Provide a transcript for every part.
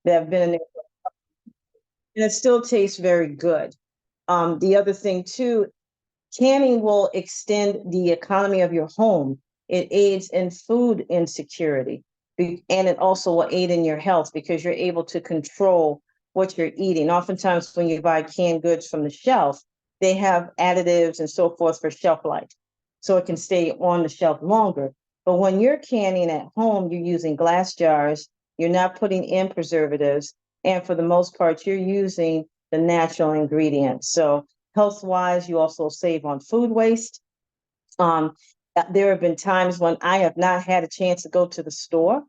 that have been in there, and it still tastes very good. The other thing too, canning will extend the economy of your home. It aids in food insecurity, and it also will aid in your health because you're able to control what you're eating. Oftentimes, when you buy canned goods from the shelf, they have additives and so forth for shelf life, so it can stay on the shelf longer. But when you're canning at home, you're using glass jars, you're not putting in preservatives, and for the most part, you're using the natural ingredients. So health wise, you also save on food waste. Um, there have been times when I have not had a chance to go to the store,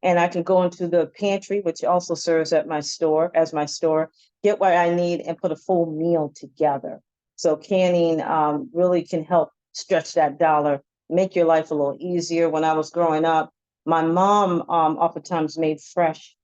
and I can go into the pantry, which also serves at my store as my store, get what I need, and put a full meal together. So canning really can help stretch that dollar, make your life a little easier. When I was growing up, my mom oftentimes made fresh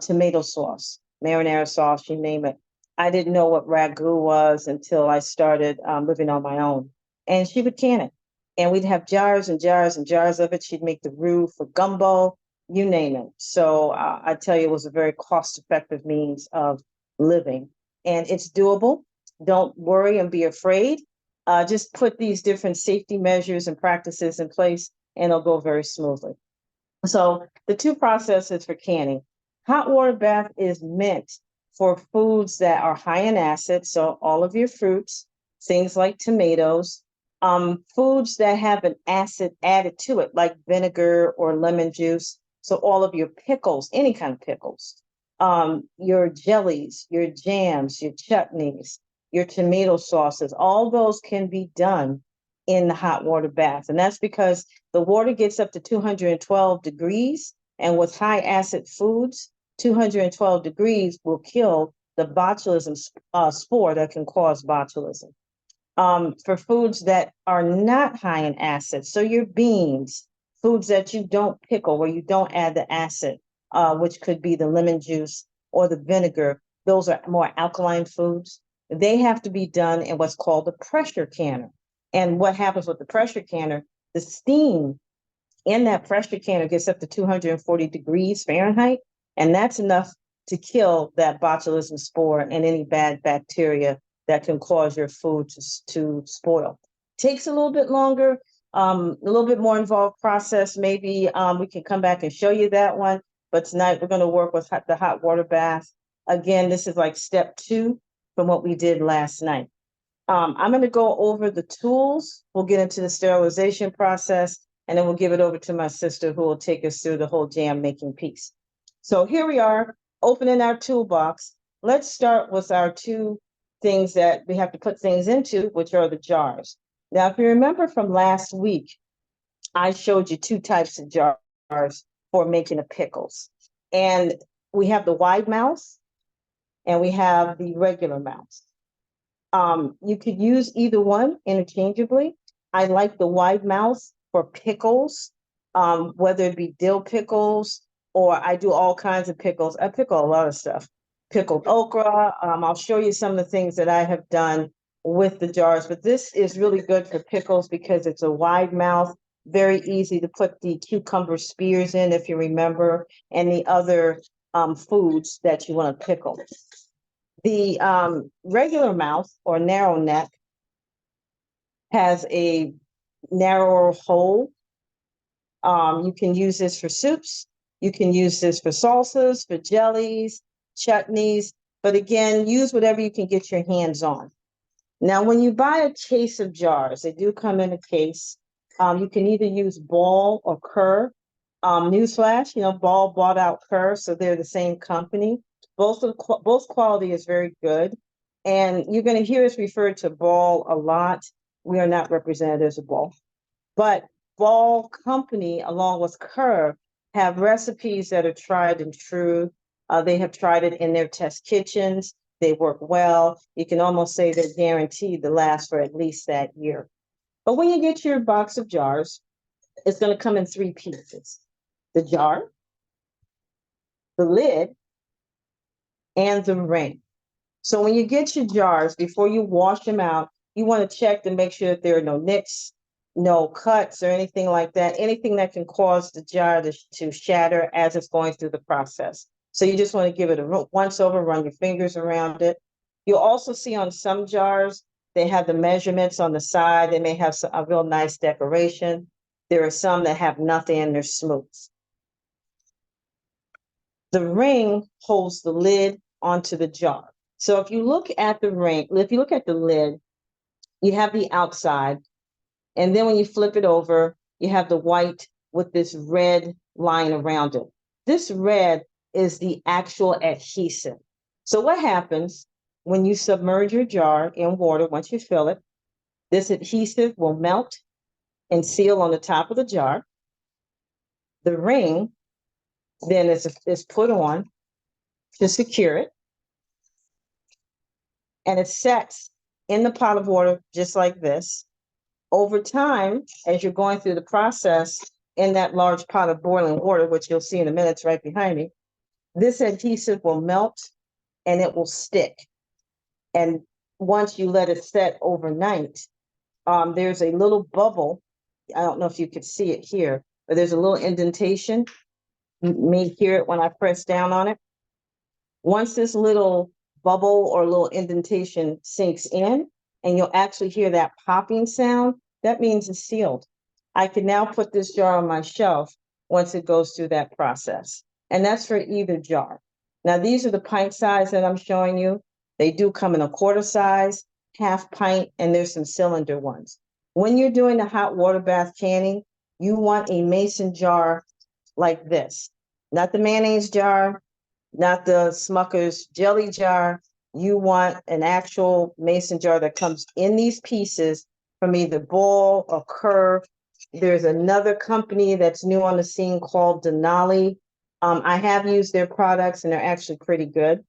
tomato sauce, marinara sauce, you name it. I didn't know what ragu was until I started living on my own. And she would can it. And we'd have jars and jars and jars of it. She'd make the roux for gumbo, you name it. So I tell you, it was a very cost-effective means of living. And it's doable. Don't worry and be afraid. Just put these different safety measures and practices in place, and it'll go very smoothly. So the two processes for canning. Hot water bath is meant for foods that are high in acid, so all of your fruits, things like tomatoes, foods that have an acid added to it, like vinegar or lemon juice. So all of your pickles, any kind of pickles, your jellies, your jams, your chutneys, your tomato sauces, all those can be done in the hot water bath. And that's because the water gets up to 212 degrees. And with high acid foods, 212 degrees will kill the botulism spore that can cause botulism. For foods that are not high in acid, so your beans, foods that you don't pickle, where you don't add the acid, which could be the lemon juice or the vinegar, those are more alkaline foods. They have to be done in what's called the pressure canner. And what happens with the pressure canner, the steam in that pressure canner gets up to 240 degrees Fahrenheit, and that's enough to kill that botulism spore and any bad bacteria that can cause your food to spoil. Takes a little bit longer, a little bit more involved process. Maybe we can come back and show you that one, but tonight we're going to work with the hot water bath. Again, this is like step 2 from what we did last night. I'm going to go over the tools. We'll get into the sterilization process, and then we'll give it over to my sister who will take us through the whole jam making piece. So here we are, opening our toolbox. Let's start with our 2 things that we have to put things into, which are the jars. Now, if you remember from last week, I showed you 2 types of jars for making the pickles. And we have the wide mouth and we have the regular mouth. You could use either one interchangeably. I like the wide mouth for pickles, whether it be dill pickles or I do all kinds of pickles. I pickle a lot of stuff. Pickled okra. I'll show you some of the things that I have done with the jars, but this is really good for pickles because it's a wide mouth, very easy to put the cucumber spears in, if you remember, and the other foods that you want to pickle. The regular mouth or narrow neck has a narrower hole. You can use this for soups. You can use this for salsas, for jellies, chutneys, but again, use whatever you can get your hands on. Now, when you buy a case of jars, they do come in a case. You can either use Ball or Kerr. Newsflash, Ball bought out Kerr, so they're the same company. Both quality is very good. And you're going to hear us refer to Ball a lot. We are not representatives of Ball. But Ball Company, along with Kerr, have recipes that are tried and true. They have tried it in their test kitchens. They work well. You can almost say they're guaranteed to last for at least that year. But when you get your box of jars, it's going to come in 3 pieces: the jar, the lid, and the ring. So when you get your jars, before you wash them out, you want to check to make sure that there are no nicks, no cuts, or anything like that, anything that can cause the jar to shatter as it's going through the process. So you just want to give it a once over, run your fingers around it. You'll also see on some jars, they have the measurements on the side. They may have a real nice decoration. There are some that have nothing and they're smooth. The ring holds the lid onto the jar. So if you look at the ring, if you look at the lid, you have the outside. And then when you flip it over, you have the white with this red line around it. This red is the actual adhesive. So what happens when you submerge your jar in water, once you fill it, this adhesive will melt and seal on the top of the jar. The ring then is put on to secure it. And it sets in the pot of water just like this. Over time, as you're going through the process in that large pot of boiling water, which you'll see in a minute, it's right behind me, this adhesive will melt and it will stick. And once you let it set overnight, there's a little bubble. I don't know if you could see it here, but there's a little indentation. You may hear it when I press down on it. Once this little bubble or little indentation sinks in, and you'll actually hear that popping sound, that means it's sealed. I can now put this jar on my shelf once it goes through that process. And that's for either jar. Now, these are the pint size that I'm showing you. They do come in a quarter size, half pint, and there's some cylinder ones. When you're doing the hot water bath canning, you want a mason jar like this, not the mayonnaise jar, not the Smucker's jelly jar. You want an actual mason jar that comes in these pieces from either ball or curve. There's another company that's new on the scene called Denali. I have used their products and they're actually pretty good.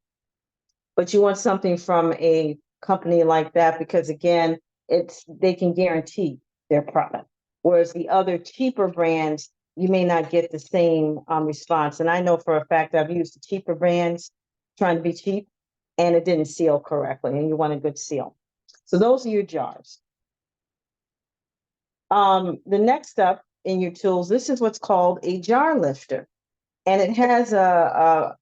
But you want something from a company like that because again, they can guarantee their product. Whereas the other cheaper brands, you may not get the same response. And I know for a fact I've used the cheaper brands trying to be cheap and it didn't seal correctly and you want a good seal. So those are your jars. The next up in your tools, this is what's called a jar lifter. And it has a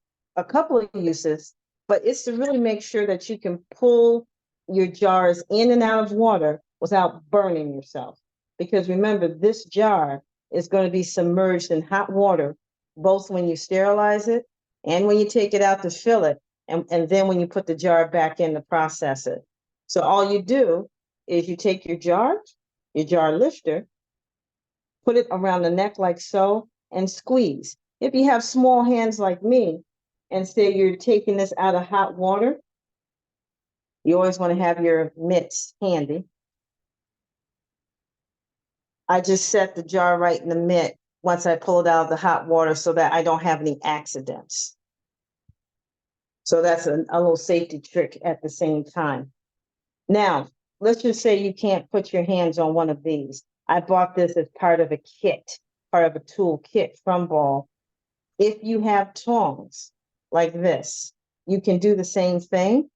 couple of uses, but it's to really make sure that you can pull your jars in and out of water without burning yourself. Because remember, this jar is going to be submerged in hot water, both when you sterilize it and when you take it out to fill it, and then when you put the jar back in to process it. So all you do is you take your jar lifter, put it around the neck like so, and squeeze. If you have small hands like me, and say you're taking this out of hot water, you always want to have your mitts handy. I just set the jar right in the mitt once I pull it out of the hot water so that I don't have any accidents. So that's a little safety trick at the same time. Now, let's just say you can't put your hands on one of these. I bought this as part of a kit, part of a tool kit from Ball. If you have tongs like this, you can do the same thing.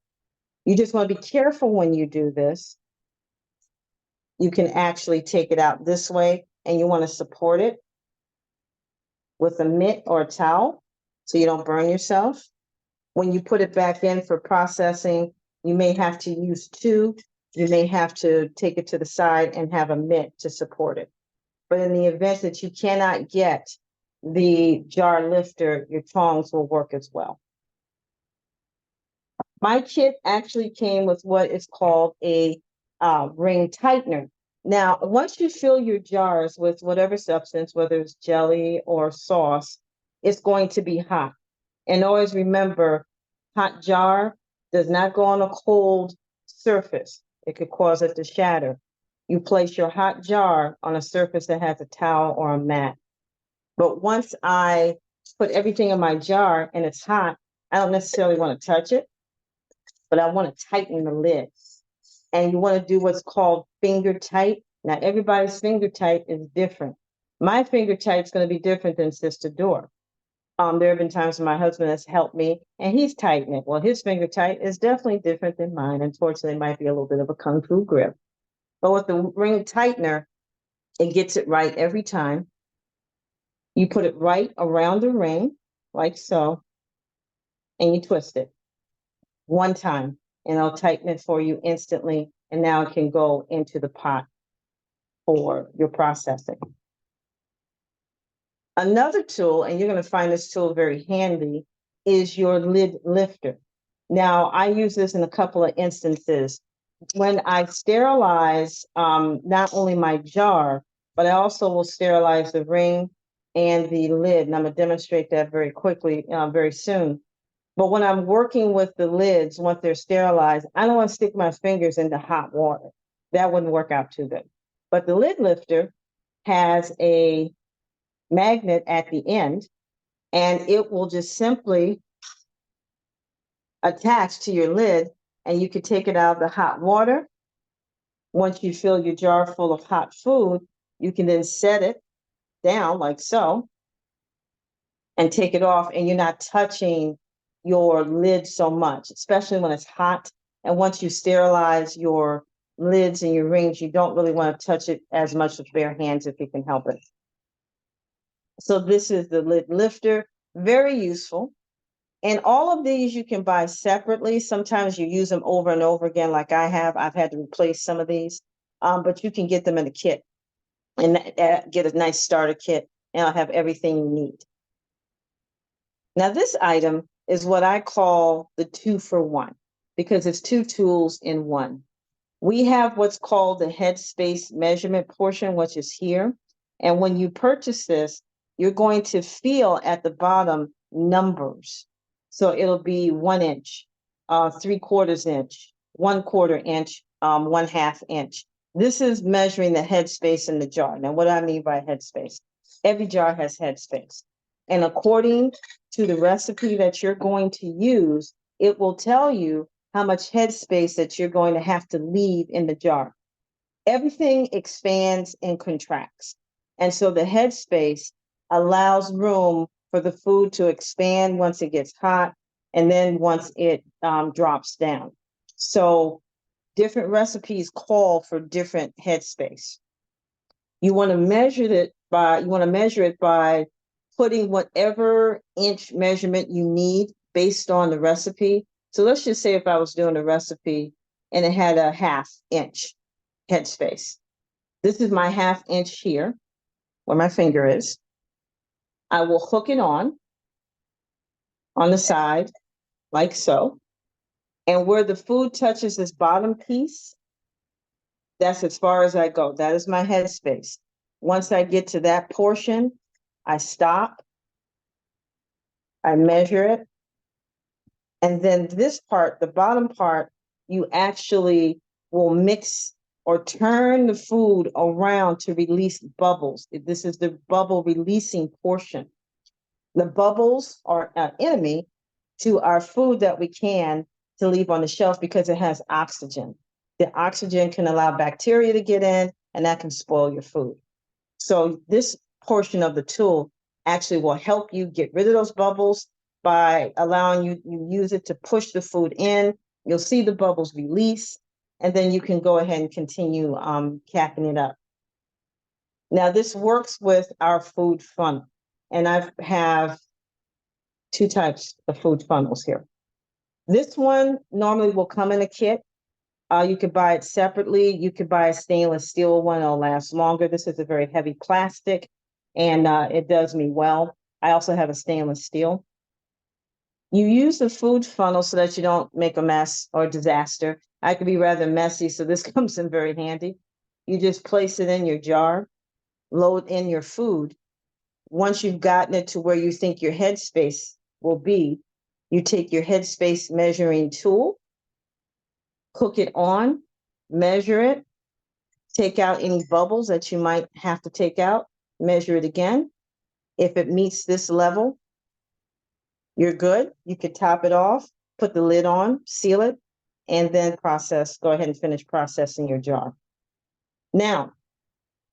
You just want to be careful when you do this. You can actually take it out this way and you want to support it with a mitt or a towel so you don't burn yourself. When you put it back in for processing, you may have to use two. You may have to take it to the side and have a mitt to support it. But in the event that you cannot get the jar lifter, your tongs will work as well. My kit actually came with what is called a ring tightener. Now, once you fill your jars with whatever substance, whether it's jelly or sauce, it's going to be hot. And always remember, hot jar does not go on a cold surface. It could cause it to shatter. You place your hot jar on a surface that has a towel or a mat. But once I put everything in my jar and it's hot, I don't necessarily want to touch it, but I want to tighten the lid. And you want to do what's called finger tight. Now, everybody's finger tight is different. My finger tight is going to be different than Sister Dora. There have been times when my husband has helped me and he's tightened it. Well, his finger tight is definitely different than mine. Unfortunately, it might be a little bit of a kung fu grip. But with the ring tightener, it gets it right every time. You put it right around the ring, like so. and you twist it one time, and it'll tighten it for you instantly. And now it can go into the pot for your processing. Another tool, and you're going to find this tool very handy, is your lid lifter. Now, I use this in a couple of instances. When I sterilize not only my jar, but I also will sterilize the ring and the lid. And I'm going to demonstrate that very quickly, very soon. But when I'm working with the lids, once they're sterilized, I don't want to stick my fingers into hot water. That wouldn't work out too good. But the lid lifter has a magnet at the end, and it will just simply attach to your lid, and you can take it out of the hot water. Once you fill your jar full of hot food, you can then set it down like so and take it off, and you're not touching your lid so much, especially when it's hot. And once you sterilize your lids and your rings, you don't really want to touch it as much with bare hands if you can help it. So this is the lid lifter, very useful. And all of these you can buy separately. Sometimes you use them over and over again, like I have. I've had to replace some of these, but you can get them in a kit and get a nice starter kit, and I'll have everything you need. Now, this item is what I call the 2-for-1 because it's 2 tools in one. We have what's called the headspace measurement portion, which is here. And when you purchase this, you're going to feel at the bottom numbers. So it'll be 1 inch, 3/4 inch, 1/4 inch, 1/2 inch. This is measuring the headspace in the jar. Now, what do I mean by headspace? Every jar has headspace. And according to the recipe that you're going to use, it will tell you how much headspace that you're going to have to leave in the jar. Everything expands and contracts. And so the headspace allows room for the food to expand once it gets hot, and then once it drops down. So different recipes call for different headspace. You want to measure it by putting whatever inch measurement you need based on the recipe. So let's just say if I was doing a recipe and it had a 1/2 inch headspace. This is my 1/2 inch here, where my finger is. I will hook it on the side, like so. And where the food touches this bottom piece, that's as far as I go. That is my headspace. Once I get to that portion, I stop, I measure it. And then this part, the bottom part, you actually will mix or turn the food around to release bubbles. This is the bubble releasing portion. The bubbles are an enemy to our food that we can to leave on the shelf because it has oxygen. The oxygen can allow bacteria to get in, and that can spoil your food. So this portion of the tool actually will help you get rid of those bubbles by allowing you use it to push the food in. You'll see the bubbles release, and then you can go ahead and continue capping it up. Now, this works with our food funnel, and I have 2 types of food funnels here. This one normally will come in a kit. You could buy it separately. You could buy a stainless steel one. It'll last longer. This is a very heavy plastic, and it does me well. I also have a stainless steel. You use the food funnel so that you don't make a mess or a disaster. I could be rather messy, so this comes in very handy. You just place it in your jar, load in your food. Once you've gotten it to where you think your headspace will be, you take your headspace measuring tool, hook it on, measure it, take out any bubbles that you might have to take out, measure it again. If it meets this level, you're good. You could top it off, put the lid on, seal it, and then go ahead and finish processing your jar. Now,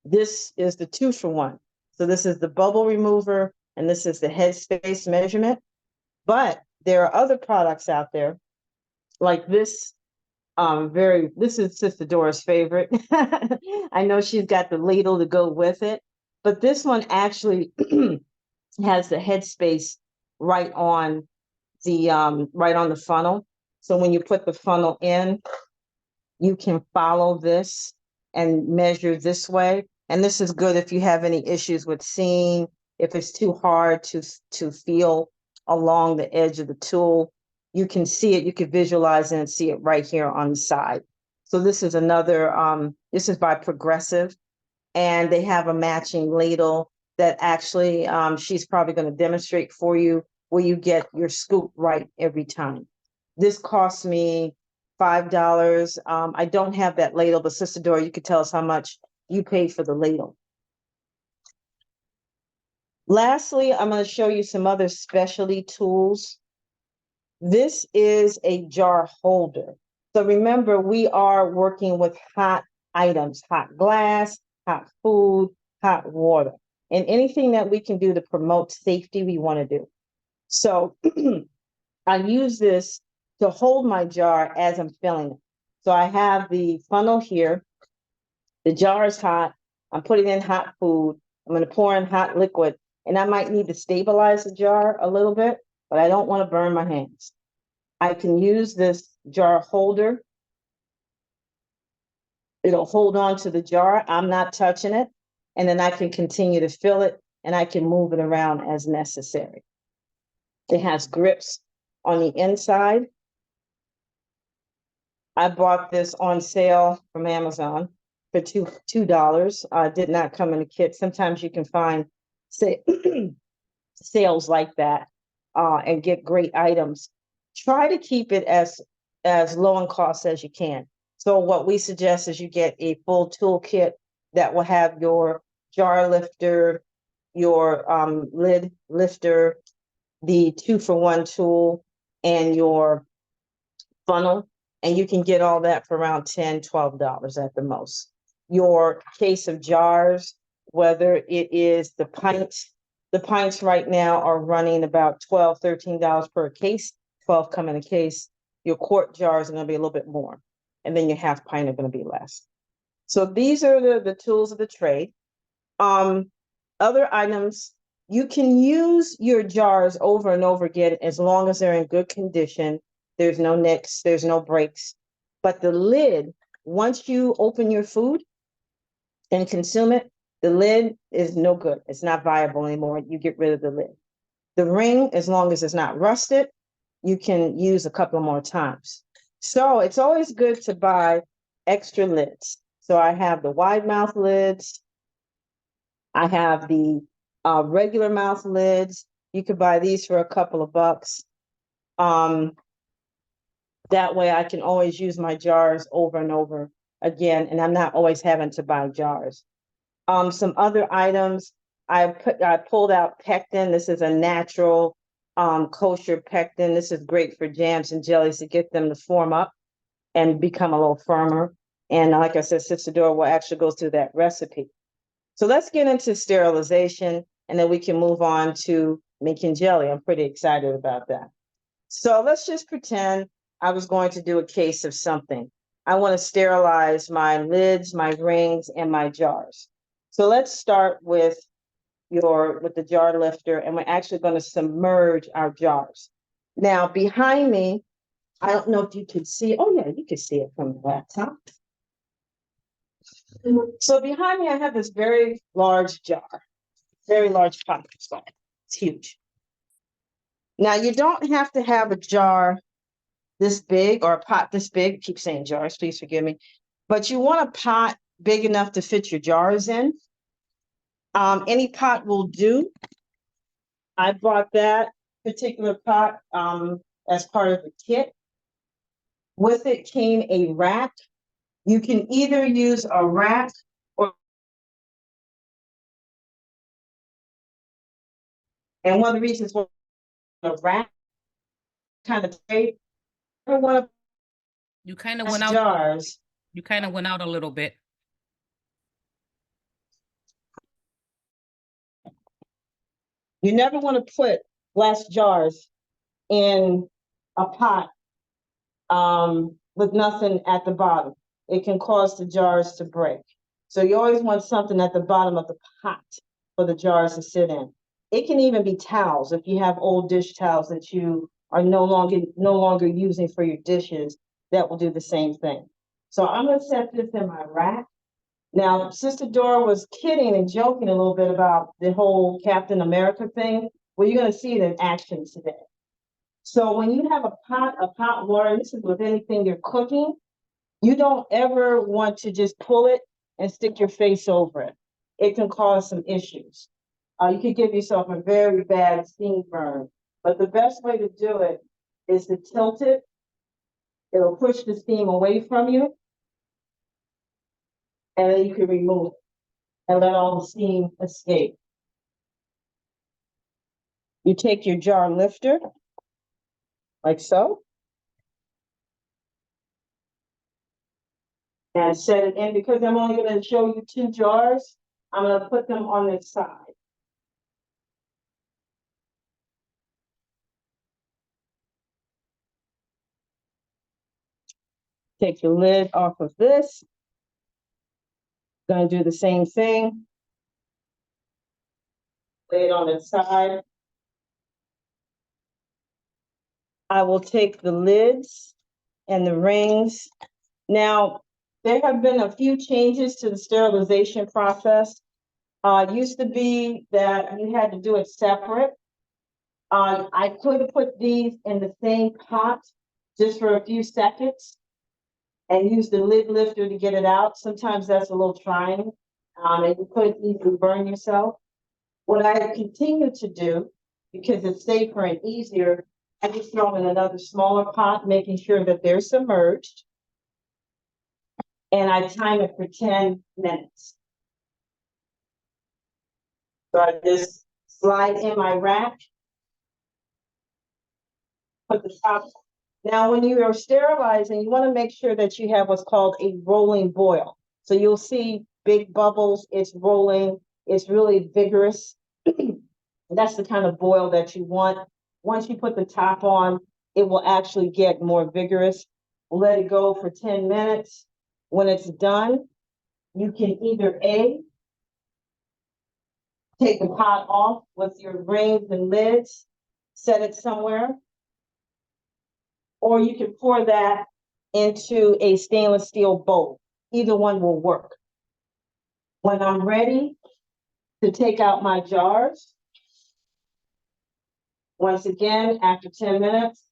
this is the 2-for-1. So this is the bubble remover, and this is the headspace measurement. But there are other products out there like this. This is Sister Dora's favorite. I know she's got the ladle to go with it, but this one actually has the headspace right on right on the funnel. So when you put the funnel in, you can follow this and measure this way. And this is good if you have any issues with seeing, if it's too hard to feel along the edge of the tool. You can see it, you can visualize it and see it right here on the side. So this is another, this is by Progressive, and they have a matching ladle that actually she's probably going to demonstrate for you where you get your scoop right every time. This cost me $5. I don't have that ladle, but Sister Dora, you could tell us how much you paid for the ladle. Lastly, I'm going to show you some other specialty tools. This is a jar holder. So remember, we are working with hot items, hot glass, hot food, hot water, and anything that we can do to promote safety, we want to do. So I use this to hold my jar as I'm filling it. So I have the funnel here. The jar is hot. I'm putting in hot food. I'm going to pour in hot liquid, and I might need to stabilize the jar a little bit, but I don't want to burn my hands. I can use this jar holder. It'll hold on to the jar. I'm not touching it. And then I can continue to fill it, and I can move it around as necessary. It has grips on the inside. I bought this on sale from Amazon for $2. Did not come in a kit. Sometimes you can find sales like that and get great items. Try to keep it as low in cost as you can. So what we suggest is you get a full toolkit that will have your jar lifter, your lid lifter, the 2-for-1 tool, and your funnel. And you can get all that for around $10, $12 at the most. Your case of jars, whether it is the pints right now are running about $12, $13 per case, 12 come in a case. Your quart jars are going to be a little bit more. And then your half pint are going to be less. So these are the tools of the trade. Other items, you can use your jars over and over again as long as they're in good condition. There's no nicks, there's no breaks. But the lid, once you open your food and consume it, the lid is no good. It's not viable anymore. You get rid of the lid. The ring, as long as it's not rusted, you can use a couple more times. So it's always good to buy extra lids. So I have the wide mouth lids. I have the regular mouth lids. You could buy these for a couple of bucks. That way I can always use my jars over and over again, and I'm not always having to buy jars. Some other items, I pulled out pectin. This is a natural kosher pectin. This is great for jams and jellies to get them to form up and become a little firmer. And like I said, Sister Dora will actually go through that recipe. So let's get into sterilization, and then we can move on to making jelly. I'm pretty excited about that. So let's just pretend I was going to do a case of something. I want to sterilize my lids, my rings, and my jars. So let's start with the jar lifter, and we're actually going to submerge our jars. Now, behind me, I don't know if you can see. Oh, yeah, you can see it from the laptop. So behind me, I have this very large jar, very large pot. It's huge. Now, you don't have to have a jar this big or a pot this big. I keep saying jars, please forgive me. But you want a pot big enough to fit your jars in. Any pot will do. I bought that particular pot as part of the kit. With it came a rack. You can either use a rack or, and one of the reasons for a rack kind of trade, I don't want to You kind of went out. jars. You kind of went out a little bit. You never want to put glass jars in a pot with nothing at the bottom. It can cause the jars to break. So you always want something at the bottom of the pot for the jars to sit in. It can even be towels. If you have old dish towels that you are no longer using for your dishes, that will do the same thing. So I'm gonna set this in my rack. Now, Sister Dora was kidding and joking a little bit about the whole Captain America thing. Well, you're gonna see it in action today. So when you have a pot of hot water, this is with anything you're cooking, you don't ever want to just pull it and stick your face over it. It can cause some issues. You could give yourself a very bad steam burn. But the best way to do it is to tilt it. It'll push the steam away from you. And then you can remove it and let all the steam escape. You take your jar lifter, like so. And set it in. Because I'm only going to show you 2 jars, I'm going to put them on this side. Take your lid off of this. Going to do the same thing. Lay it on the side. I will take the lids and the rings. Now, there have been a few changes to the sterilization process. It used to be that you had to do it separate. I could put these in the same pot just for a few seconds and use the lid lifter to get it out. Sometimes that's a little trying, and you could easily burn yourself. What I continue to do, because it's safer and easier, I just throw them in another smaller pot, making sure that they're submerged. And I time it for 10 minutes. So I just slide in my rack, put the top. Now, when you are sterilizing, you want to make sure that you have what's called a rolling boil. So you'll see big bubbles, it's rolling, it's really vigorous. That's the kind of boil that you want. Once you put the top on, it will actually get more vigorous. Let it go for 10 minutes. When it's done, you can either A, take the pot off with your rings and lids, set it somewhere, or you can pour that into a stainless steel bowl. Either one will work. When I'm ready to take out my jars, once again, after 10 minutes,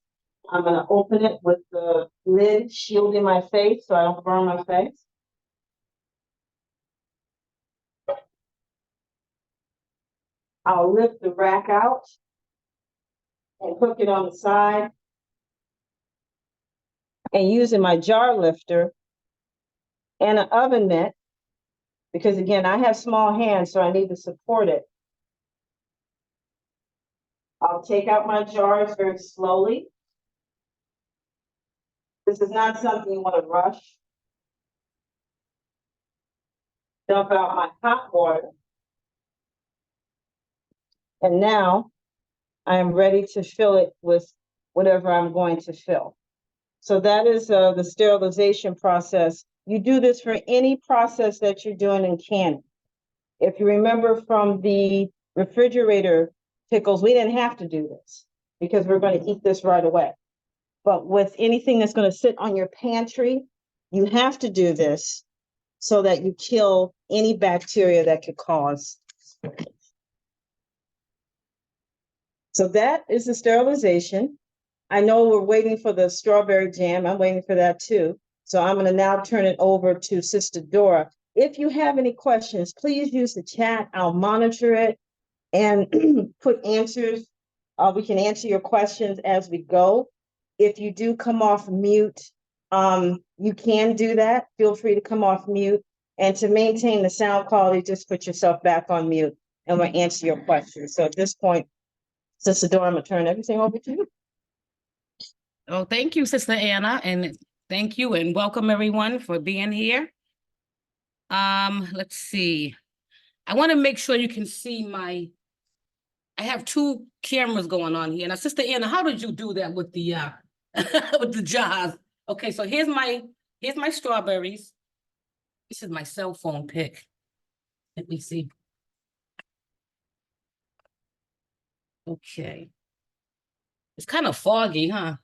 I'm going to open it with the lid shielding my face so I don't burn my face. I'll lift the rack out and hook it on the side. And using my jar lifter and an oven mitt, because again, I have small hands, so I need to support it. I'll take out my jars very slowly. This is not something you want to rush. Dump out my hot water. And now I am ready to fill it with whatever I'm going to fill. So that is the sterilization process. You do this for any process that you're doing in Cann. If you remember from the refrigerator pickles, we didn't have to do this because we're going to eat this right away. But with anything that's going to sit on your pantry, you have to do this so that you kill any bacteria that could cause. So that is the sterilization. I know we're waiting for the strawberry jam. I'm waiting for that too. So I'm going to now turn it over to Sister Dora. If you have any questions, please use the chat. I'll monitor it and put answers. We can answer your questions as we go. If you do come off mute, you can do that. Feel free to come off mute. And to maintain the sound quality, just put yourself back on mute and we'll answer your questions. So at this point, Sister Dora, I'm going to turn everything over to you. Oh, thank you, Sister Anna, and thank you and welcome everyone for being here. Let's see. I want to make sure you can see I have 2 cameras going on here. Now, Sister Anna, how did you do that with the with the jars? Okay, so here's my strawberries. This is my cell phone pick. Let me see. Okay. It's kind of foggy, huh?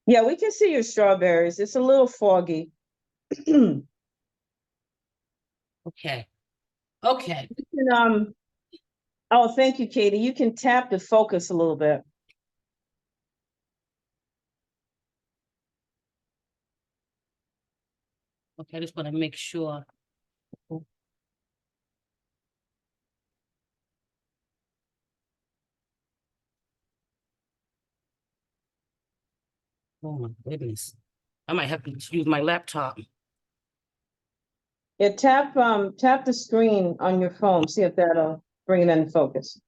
Yeah, we can see your strawberries. It's a little foggy. Okay. Okay. And, oh, thank you, Katie. You can tap the focus a little bit. Okay, I just want to make sure. Oh my goodness. I might have to use my laptop. Yeah, tap the screen on your phone. See if that'll bring it into focus.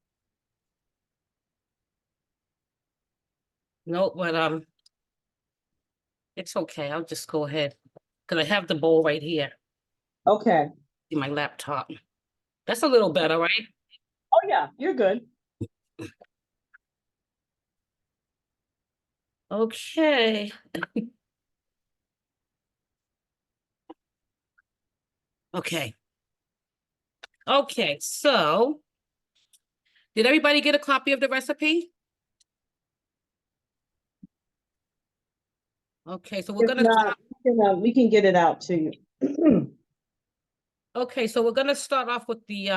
No, but it's okay. I'll just go ahead. Because I have the bowl right here Okay. in my laptop. That's a little better, right? Oh, yeah, you're good. Okay. Okay. Okay, so did everybody get a copy of the recipe? Okay, so we're If gonna not, we can get it out to you. okay, so we're gonna start off with the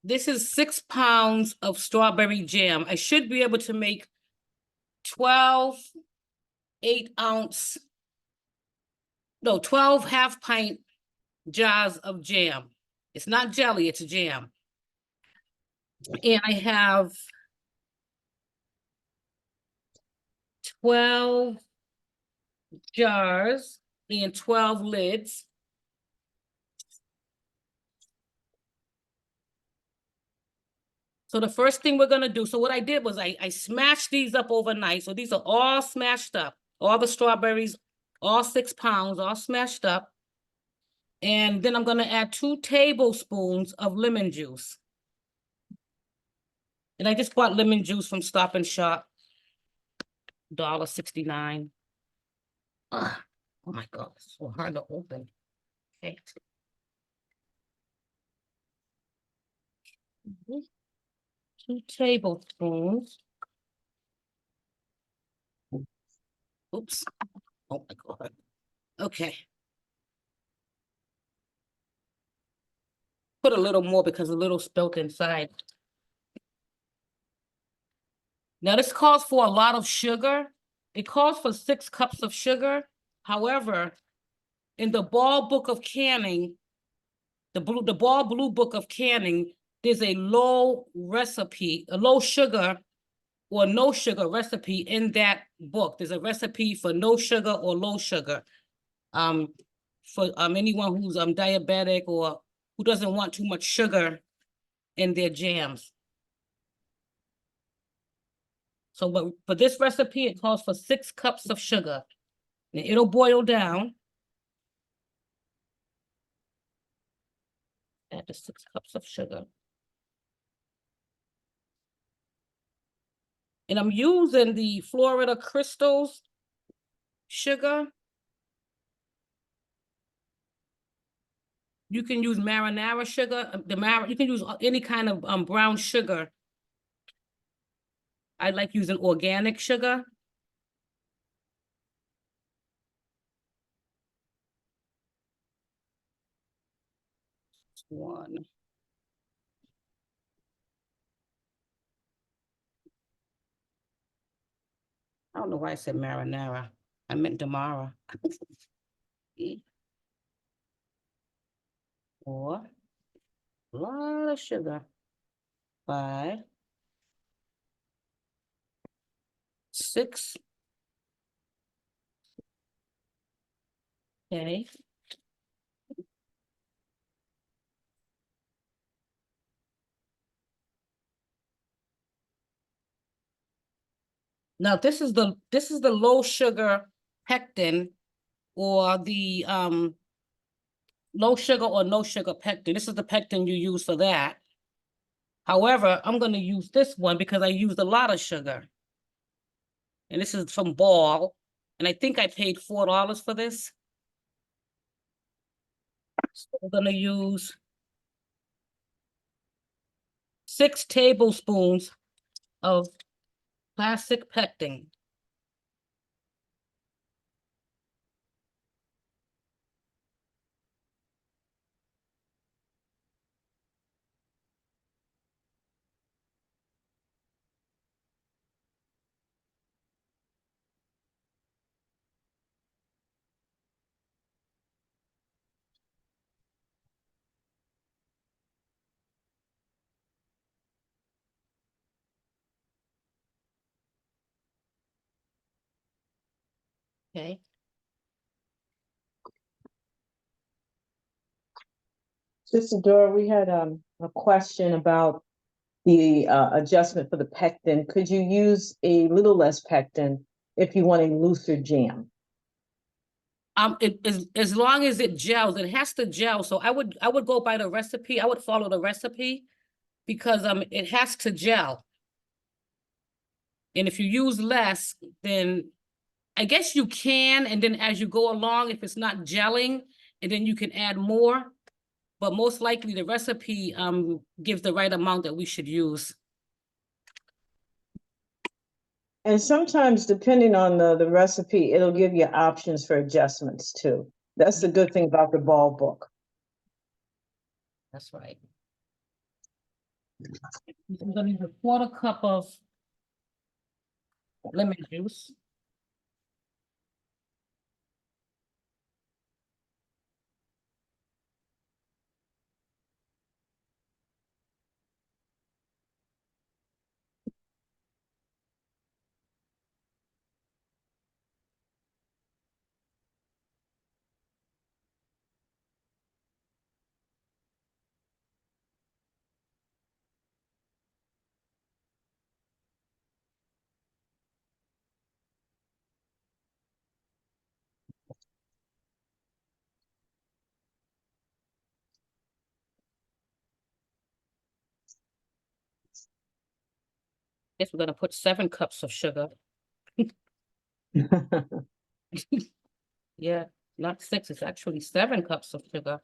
this is 6 pounds of strawberry jam. I should be able to make 12 8-ounce, no, 12 half-pint jars of jam. It's not jelly, it's jam. And I have 12 jars and 12 lids. So the first thing we're gonna do, so what I did was I smashed these up overnight. So these are all smashed up, all the strawberries, all 6 pounds, all smashed up. And then I'm gonna add 2 tablespoons of lemon juice. And I just bought lemon juice from Stop and Shop, $1.69. Oh my God, it's so hard to open. Okay. 2 tablespoons. Oops. Oh my God. Okay. Put a little more because a little spilled inside. Now this calls for a lot of sugar. It calls for 6 cups of sugar. However, in the Ball Book of Canning, the Ball Blue Book of Canning, there's a low recipe, a low sugar or no sugar recipe in that book. There's a recipe for no sugar or low sugar. For anyone who's diabetic or who doesn't want too much sugar in their jams. So, but for this recipe, it calls for 6 cups of sugar. And it'll boil down. Add the 6 cups of sugar. And I'm using the Florida Crystals sugar. You can use marinara sugar. You can use any kind of brown sugar. I like using organic sugar. One. I don't know why I said marinara. I meant Damara. 4. A lot of sugar. 5. 6. Okay. Now this is the low sugar pectin or the low sugar or no sugar pectin. This is the pectin you use for that. However, I'm going to use this one because I used a lot of sugar. And this is from Ball. And I think I paid $4 for this. So we're going to use 6 tablespoons of plastic pectin. Okay. Sister Dora, we had a question about the adjustment for the pectin. Could you use a little less pectin if you want a looser jam? As long as it gels, it has to gel. So I would go by the recipe. I would follow the recipe because it has to gel. And if you use less, then I guess you can, and then as you go along, if it's not gelling, and then you can add more. But most likely the recipe gives the right amount that we should use. And sometimes, depending on the recipe, it'll give you options for adjustments too. That's the good thing about the ball book. That's right. I'm gonna use a 1/4 cup of lemon juice. Guess we're gonna put 7 cups of sugar. Yeah, not 6, it's actually 7 cups of sugar.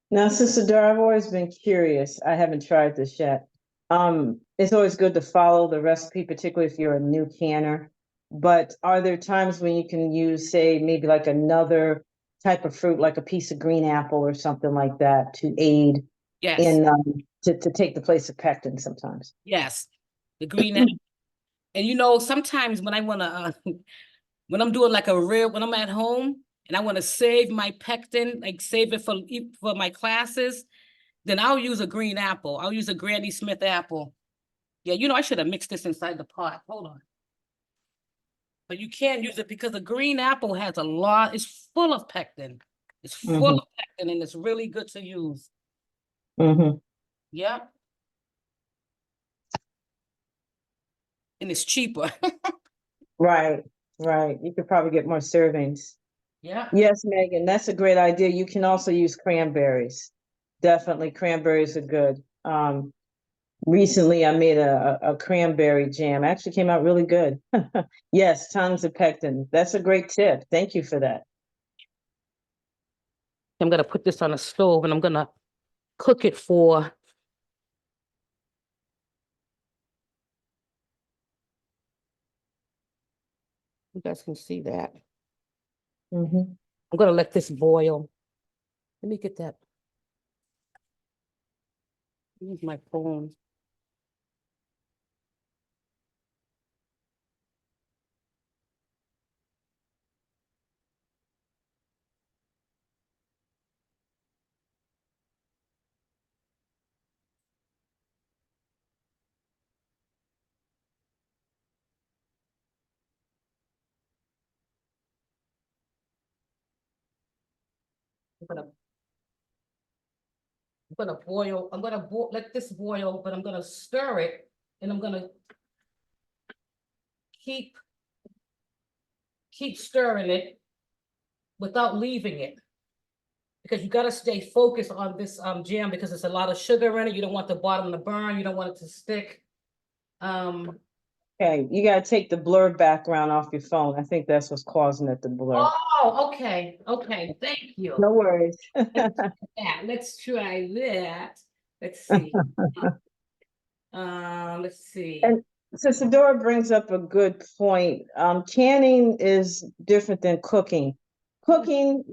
Now, Sister Dora, I've always been curious. I haven't tried this yet. It's always good to follow the recipe, particularly if you're a new canner. But are there times when you can use, say, maybe like another type of fruit, like a piece of green apple or something like that, to aid Yes, in to take the place of pectin sometimes? yes. The green apple. And sometimes when I wanna when I'm doing like when I'm at home and I want to save my pectin, like save it for my classes, then I'll use a green apple. I'll use a Granny Smith apple. Yeah, I should have mixed this inside the pot. Hold on. But you can't use it because the green apple has a lot, it's full of pectin. It's full of pectin and it's really good to use. Mm-hmm. Yeah. And it's cheaper. Right, right. You could probably get more servings. Yeah. Yes, Megan, that's a great idea. You can also use cranberries. Definitely, cranberries are good. Recently I made a cranberry jam. Actually came out really good. Yes, tons of pectin. That's a great tip. Thank you for that. I'm gonna put this on the stove and I'm gonna cook it for you guys can see that. Mm-hmm. I'm gonna let this boil. Let me get that. Use my phone. I'm gonna let this boil, but I'm gonna stir it and I'm gonna keep stirring it without leaving it. Because you gotta stay focused on this jam because there's a lot of sugar in it. You don't want the bottom to burn, you don't want it to stick. Okay, you gotta take the blur background off your phone. I think that's what's causing it to blur. Oh, okay, okay, thank you. No worries. Yeah, let's try that. Let's see. Let's see. And so Sadora brings up a good point. Canning is different than cooking. Cooking,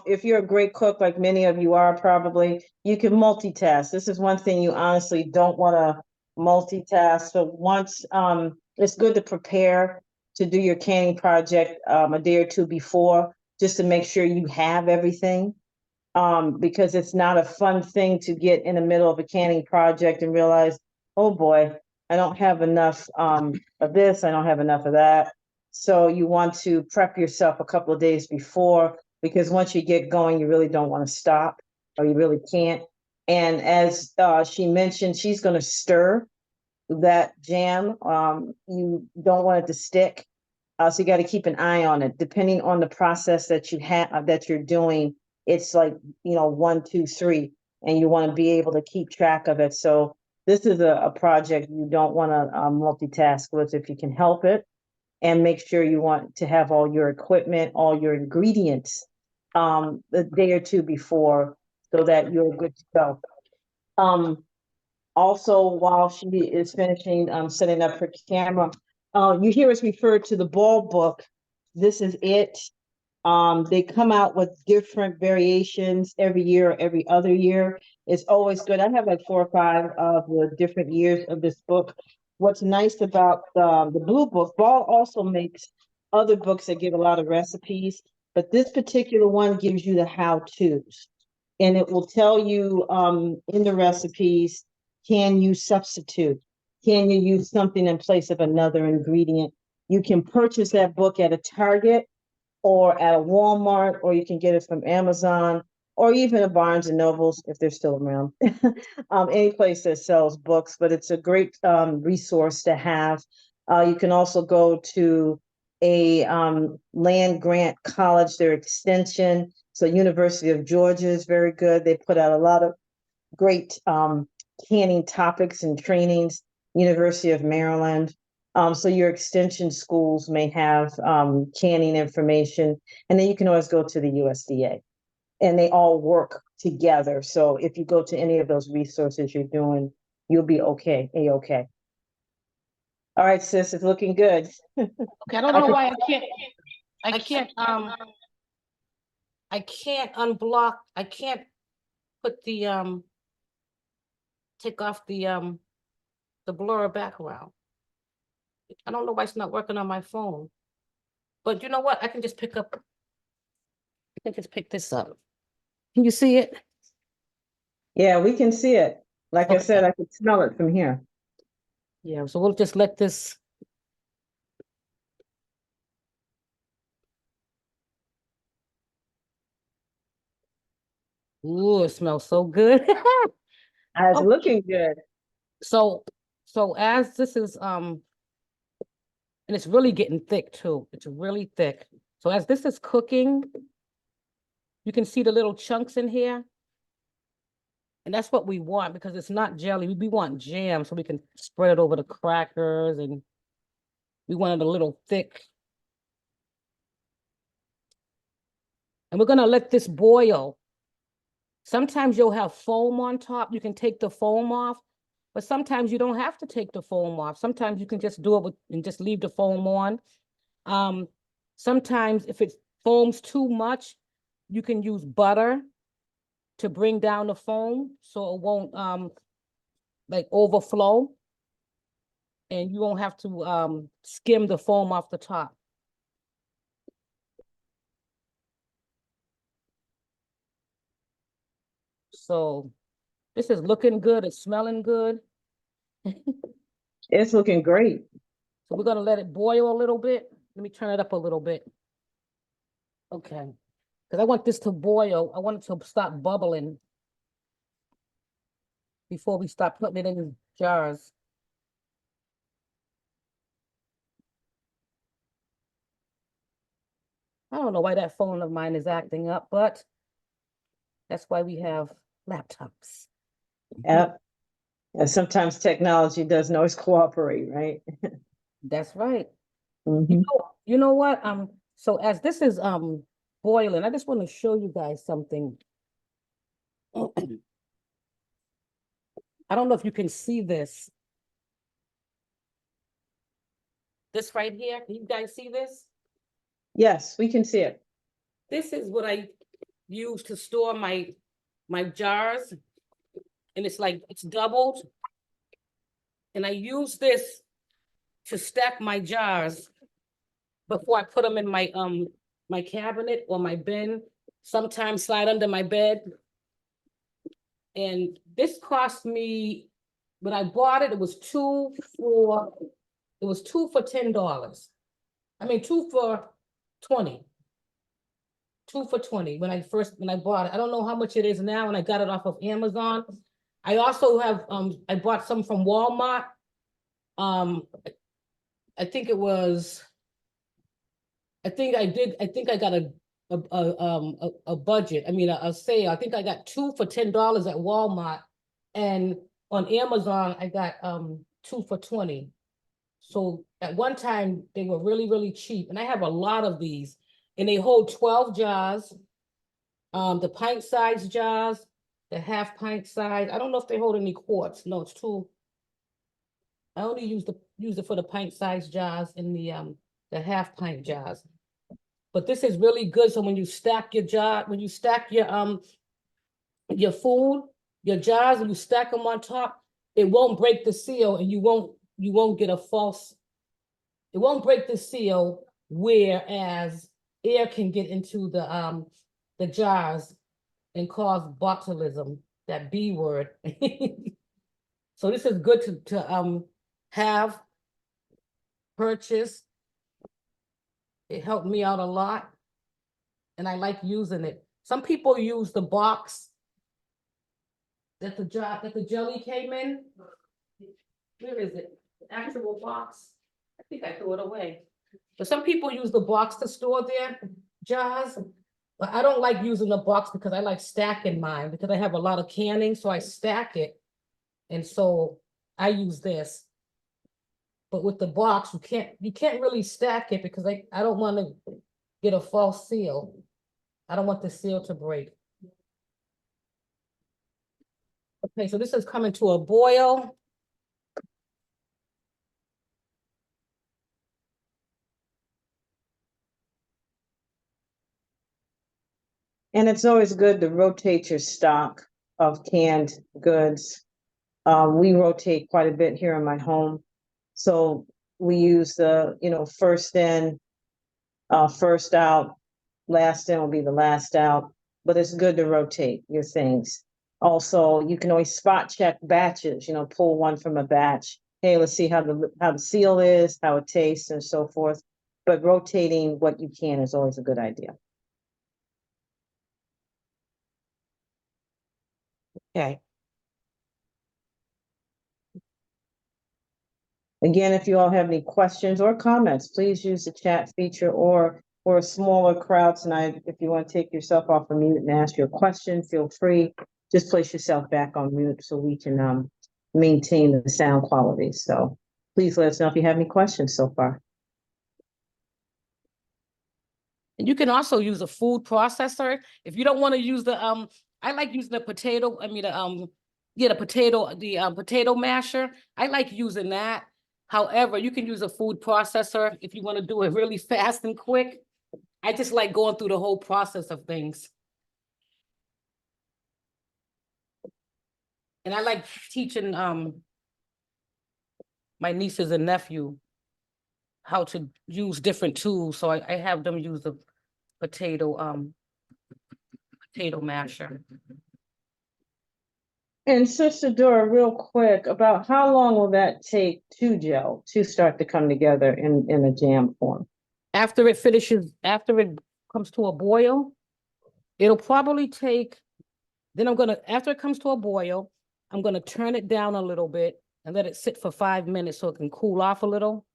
if you're a great cook, like many of you are probably, you can multitask. This is one thing you honestly don't want to multitask. So once, it's good to prepare to do your canning project, a day or two before, just to make sure you have everything. Because it's not a fun thing to get in the middle of a canning project and realize, oh boy, I don't have enough of this, I don't have enough of that. So you want to prep yourself a couple of days before, because once you get going, you really don't want to stop, or you really can't. And as she mentioned, she's going to stir that jam. You don't want it to stick. So you got to keep an eye on it. Depending on the process that you have that you're doing, it's like, 1, 2, 3, and you want to be able to keep track of it. So this is a project you don't want to multitask with if you can help it, and make sure you want to have all your equipment, all your ingredients, the day or two before, so that you're good to go. Also, while she is finishing setting up her camera, you hear us refer to the ball book. This is it. They come out with different variations every year, every other year. It's always good. I have like 4 or 5 of the different years of this book. What's nice about the blue book, Ball also makes other books that give a lot of recipes, but this particular one gives you the how-tos. And it will tell you in the recipes, can you substitute? Can you use something in place of another ingredient? You can purchase that book at a Target or at a Walmart, or you can get it from Amazon, or even a Barnes and Nobles if they're still around. Any place that sells books, but it's a great resource to have. You can also go to a land grant college, their extension. So University of Georgia is very good. They put out a lot of great canning topics and trainings. University of Maryland. So your extension schools may have canning information, and then you can always go to the USDA, and they all work together. So if you go to any of those resources you'll be okay, A-okay. All right, sis, it's looking good. Okay, I don't know why I can't unblock, I can't put the take off the blur background. I don't know why it's not working on my phone. But you know what? I can just pick this up. Can you see it? Yeah, we can see it. Like I said, I can smell it from here. Yeah, so we'll just let this. Ooh, it smells so good. It's looking good. So as this is and it's really getting thick too. It's really thick. So as this is cooking, you can see the little chunks in here. And that's what we want, because it's not jelly. We want jam, so we can spread it over the crackers, and we want it a little thick. And we're gonna let this boil. Sometimes you'll have foam on top. You can take the foam off, but sometimes you don't have to take the foam off. Sometimes you can just do it and just leave the foam on. Sometimes if it foams too much, you can use butter to bring down the foam so it won't like overflow, and you won't have to skim the foam off the top. So this is looking good. It's smelling good. It's looking great. So we're gonna let it boil a little bit. Let me turn it up a little bit. Okay, because I want this to boil. I want it to stop bubbling before we start putting it in jars. I don't know why that phone of mine is acting up, but that's why we have laptops. Yep. And sometimes technology doesn't always cooperate, right? That's right. Mhm. You know what? So as this is boiling. I just want to show you guys something. I don't know if you can see this. This right here, can you guys see this? Yes, we can see it. This is what I use to store my jars. And it's like, it's doubled. And I use this to stack my jars before I put them in my cabinet or my bin, sometimes slide under my bed. And this cost me, when I bought it, it was two for $10. I mean, two for 20. 2 for 20 when I bought it. I don't know how much it is now, and I got it off of Amazon. I also have I bought some from Walmart. I think it was, I think I got a budget. I mean, a sale. I think I got 2 for $10 at Walmart, and on Amazon I got 2 for 20. So at one time they were really, really cheap, and I have a lot of these, and they hold 12 jars. The pint size jars, the half pint size. I don't know if they hold any quarts. No, it's too. I only use it for the pint size jars and the half pint jars. But this is really good. So when you stack your jar, when you stack your food, your jars, and you stack them on top, it won't break the seal, and you won't get a false. It won't break the seal, whereas air can get into the jars and cause botulism, that B word. So this is good to have, purchase. It helped me out a lot, and I like using it. Some people use the box that the jelly came in. Where is it? The actual box. I think I threw it away. But some people use the box to store their jars. But I don't like using the box because I like stacking mine, because I have a lot of canning, so I stack it. And so I use this. But with the box, you can't really stack it, because I don't want to get a false seal. I don't want the seal to break. Okay, so this is coming to a boil. And it's always good to rotate your stock of canned goods. We rotate quite a bit here in my home. So we use the, first in, first out, last in will be the last out, but it's good to rotate your things. Also, you can always spot check batches, pull one from a batch. Hey, let's see how the seal is, how it tastes, and so forth. But rotating what you can is always a good idea. Okay. Again, if you all have any questions or comments, please use the chat feature, or for a smaller crowd tonight, if you want to take yourself off of mute and ask your question, feel free. Just place yourself back on mute so we can maintain the sound quality. So please let us know if you have any questions so far. And you can also use a food processor. If you don't want to use the, I like using the potato, the potato masher. I like using that. However, you can use a food processor if you want to do it really fast and quick. I just like going through the whole process of things. And I like teaching my nieces and nephew how to use different tools. So I have them use the potato masher. And Sister Dora, real quick, about how long will that take to gel, to start to come together in a jam form? After it comes to a boil, it'll probably take, then after it comes to a boil, I'm gonna turn it down a little bit and let it sit for 5 minutes so it can cool off a little.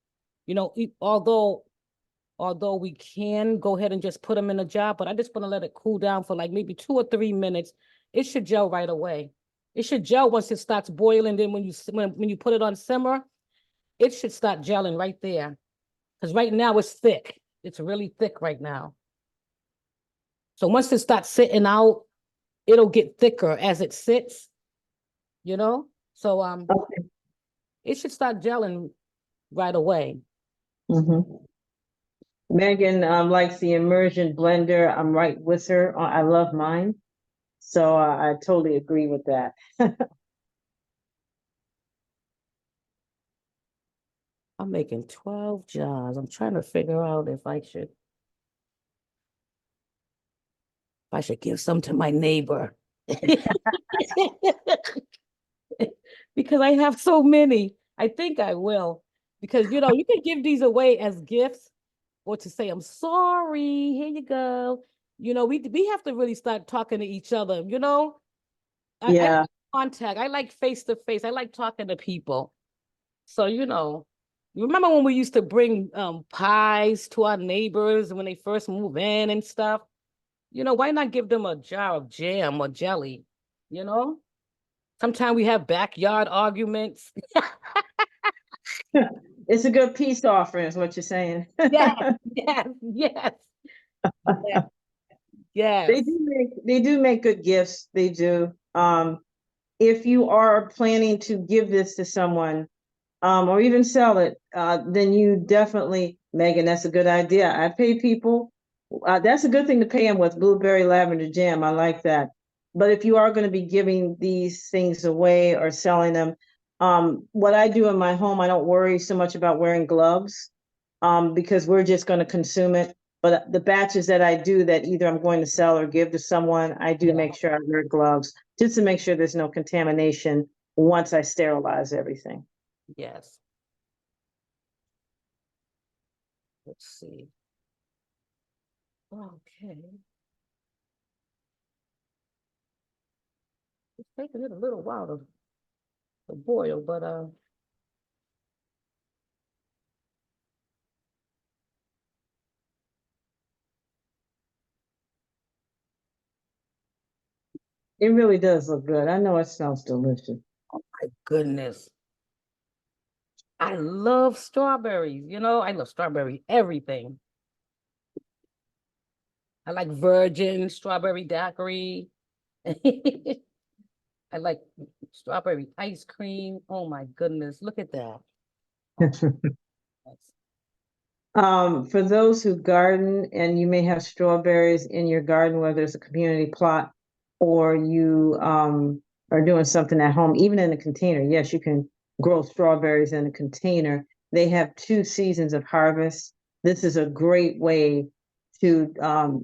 Although we can go ahead and just put them in a jar, but I just want to let it cool down for like maybe 2 or 3 minutes. It should gel right away. It should gel once it starts boiling. Then when you put it on simmer, it should start gelling right there. Because right now it's thick. It's really thick right now. So once it starts sitting out, it'll get thicker as it sits, you know? So Okay. it should start gelling right away. Mhm. Megan likes the immersion blender. I'm right with her. I love mine. So I totally agree with that. I'm making 12 jars. I'm trying to figure out if I should give some to my neighbor. Because I have so many. I think I will. Because you know, you can give these away as gifts or to say, I'm sorry, here you go. You know, we have to really start talking to each other, you know. I like Yeah. contact, I like face to face, I like talking to people. So, you know, you remember when we used to bring pies to our neighbors when they first move in and stuff? You know, why not give them a jar of jam or jelly? You know, sometimes we have backyard arguments. It's a good peace offering, is what you're saying. Yes, yes, yes, yes, They yes. do make good gifts. They do. If you are planning to give this to someone, or even sell it, then you definitely, Megan, that's a good idea. I pay people. That's a good thing to pay them with blueberry lavender jam. I like that. But if you are going to be giving these things away or selling them, what I do in my home, I don't worry so much about wearing gloves, because we're just going to consume it. But the batches that I do that either I'm going to sell or give to someone, I do Yeah, make sure I wear gloves just to make sure there's no contamination once I sterilize everything. yes. Let's see. Okay. It's taking it a little while to boil, but It really does look good. I know it smells delicious. my goodness. I love strawberries, you know, I love strawberry everything. I like virgin strawberry daiquiri. I like strawberry ice cream. Oh my goodness, look at that. Oh, that's- For those who garden and you may have strawberries in your garden, whether it's a community plot or you are doing something at home, even in a container. Yes, you can grow strawberries in a container. They have 2 seasons of harvest. This is a great way to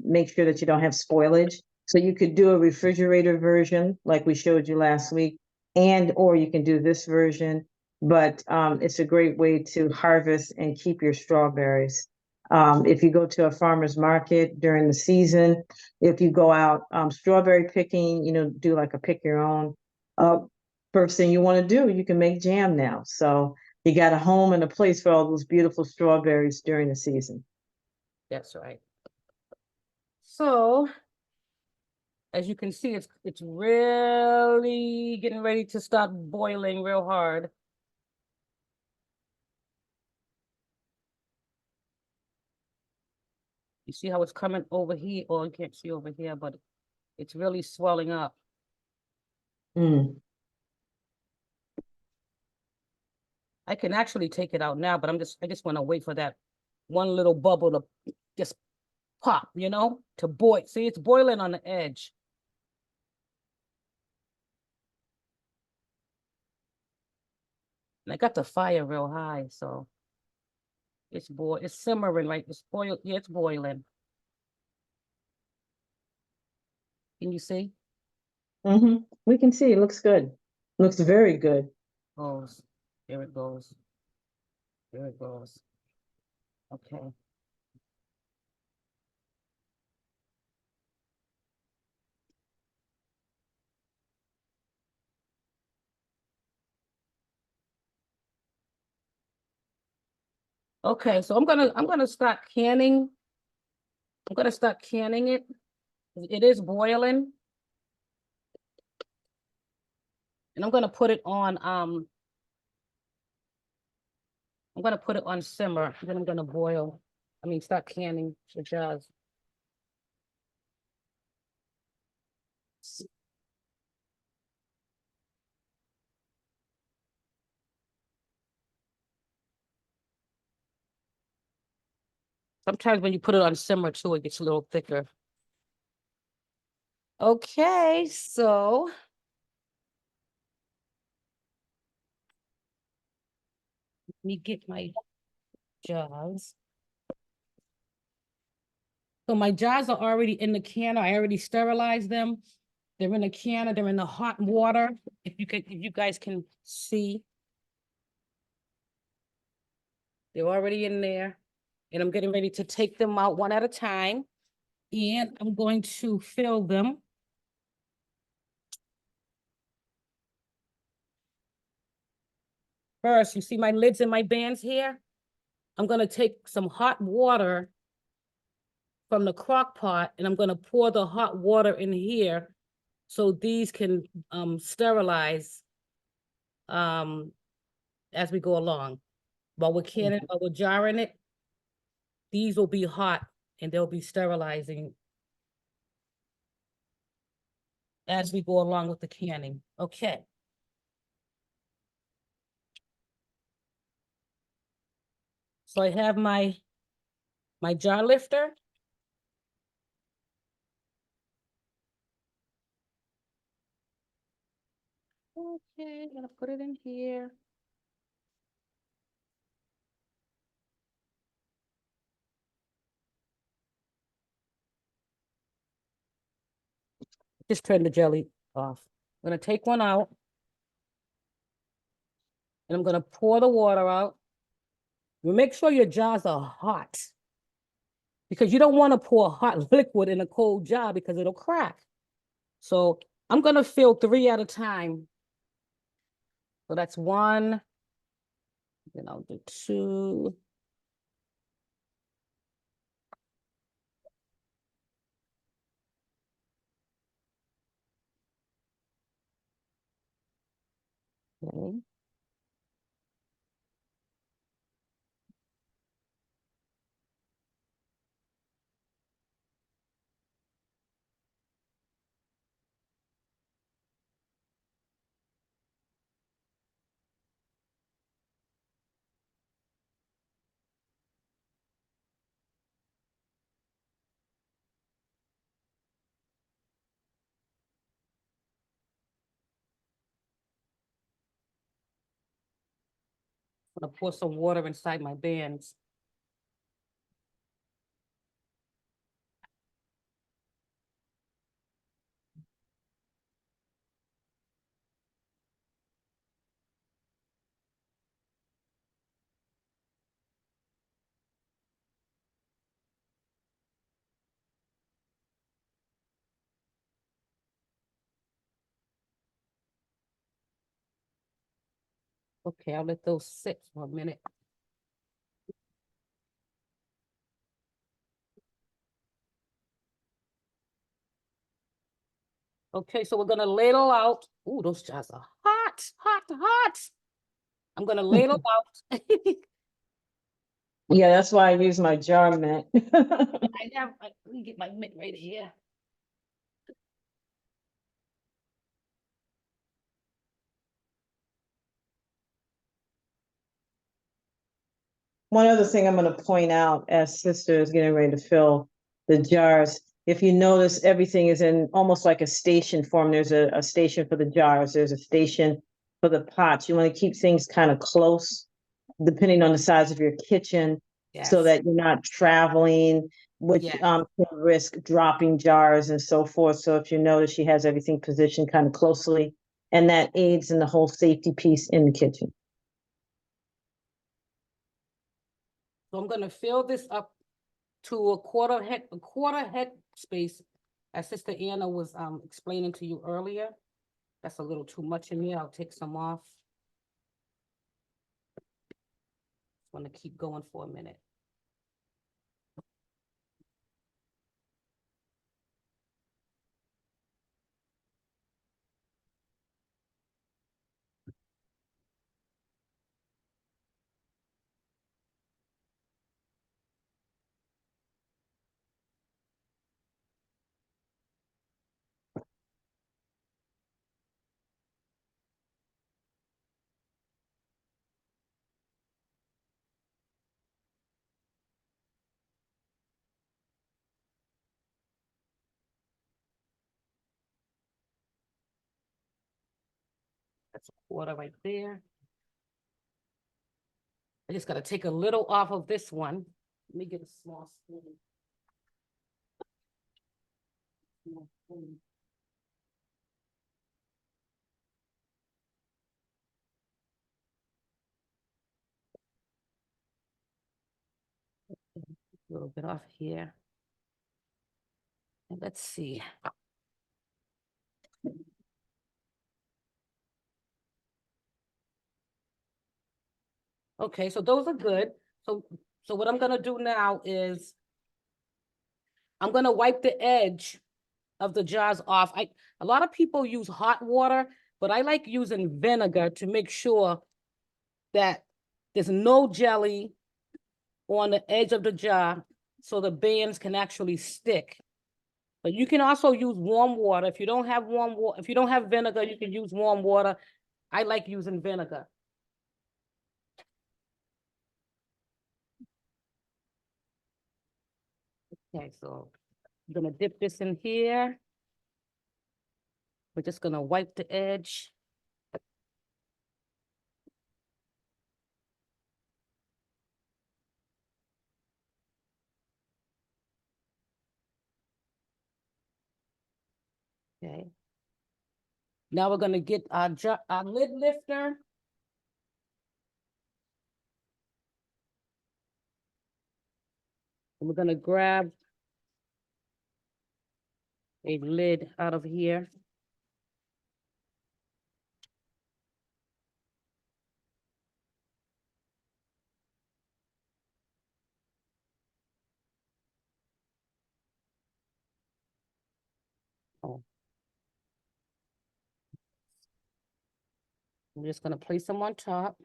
make sure that you don't have spoilage. So you could do a refrigerator version like we showed you last week, and or you can do this version, but it's a great way to harvest and keep your strawberries. If you go to a farmer's market during the season, if you go out strawberry picking, do like a pick your own. Uh, First thing you want to do, you can make jam now. So you got a home and a place for all those beautiful strawberries during the season. that's right. So as you can see, it's really getting ready to start boiling real hard. You see how it's coming over here? Oh, you can't see over here, but it's really swelling up. Mm. I can actually take it out now, but I just want to wait for that one little bubble to just pop, you know, to boil. See, it's boiling on the edge. And I got the fire real high, so it's simmering, right? It's boil, yeah, it's boiling. Can you see? We can see it looks good. Looks very good. Goes. There it goes. There it goes. Okay. Okay, so I'm gonna start canning. I'm gonna start canning it. It is boiling, and I'm gonna put it on simmer. Then I'm gonna boil. I mean, start canning the jars. Sometimes when you put it on simmer too, it gets a little thicker. Okay, so let me get my jars. So my jars are already in the canner. I already sterilized them. They're in the canner. They're in the hot water. If you guys can see, they're already in there. And I'm getting ready to take them out one at a time. And I'm going to fill them. First, you see my lids and my bands here? I'm going to take some hot water from the crock pot and I'm going to pour the hot water in here so these can sterilize as we go along. While we're jarring it, these will be hot and they'll be sterilizing as we go along with the canning. Okay. So I have my jar lifter. Okay, I'm gonna put it in here. Just turn the jelly off. I'm gonna take one out. And I'm gonna pour the water out. You make sure your jars are hot. Because you don't want to pour hot liquid in a cold jar because it'll crack. So I'm gonna fill 3 at a time. So that's 1, then I'll do 2. Okay. I'm gonna pour some water inside my bands. Okay, I'll let those sit for a minute. Okay, so we're gonna ladle out. Ooh, those jars are hot, hot, hot. I'm gonna ladle out. Yeah, that's why I use my jar mitt. Let me get my mitt right here. One other thing I'm going to point out as sister is getting ready to fill the jars. If you notice, everything is in almost like a station form. There's a station for the jars. There's a station for the pots. You want to keep things kind of close, depending on the size of your kitchen, so Yes. that you're not traveling, which Yeah. can risk dropping jars and so forth. So if you notice, she has everything positioned kind of closely, and that aids in the whole safety piece in the kitchen. So I'm gonna fill this up to a quarter head space, as Sister Anna was explaining to you earlier. That's a little too much in here. I'll take some off. Just want to keep going for a minute. That's water right there. I just gotta take a little off of this one. Let me get a small spoon. Small spoon. A little bit off here. And let's see. Okay, so those are good. So what I'm gonna do now is I'm gonna wipe the edge of the jars off. A lot of people use hot water, but I like using vinegar to make sure that there's no jelly on the edge of the jar so the bands can actually stick. But you can also use warm water. If you don't have warm water, if you don't have vinegar, you can use warm water. I like using vinegar. Okay, so I'm gonna dip this in here. We're just gonna wipe the edge. Okay. Now we're gonna get our lid lifter. And we're gonna grab a lid out of here. Oh. I'm just gonna place them on top.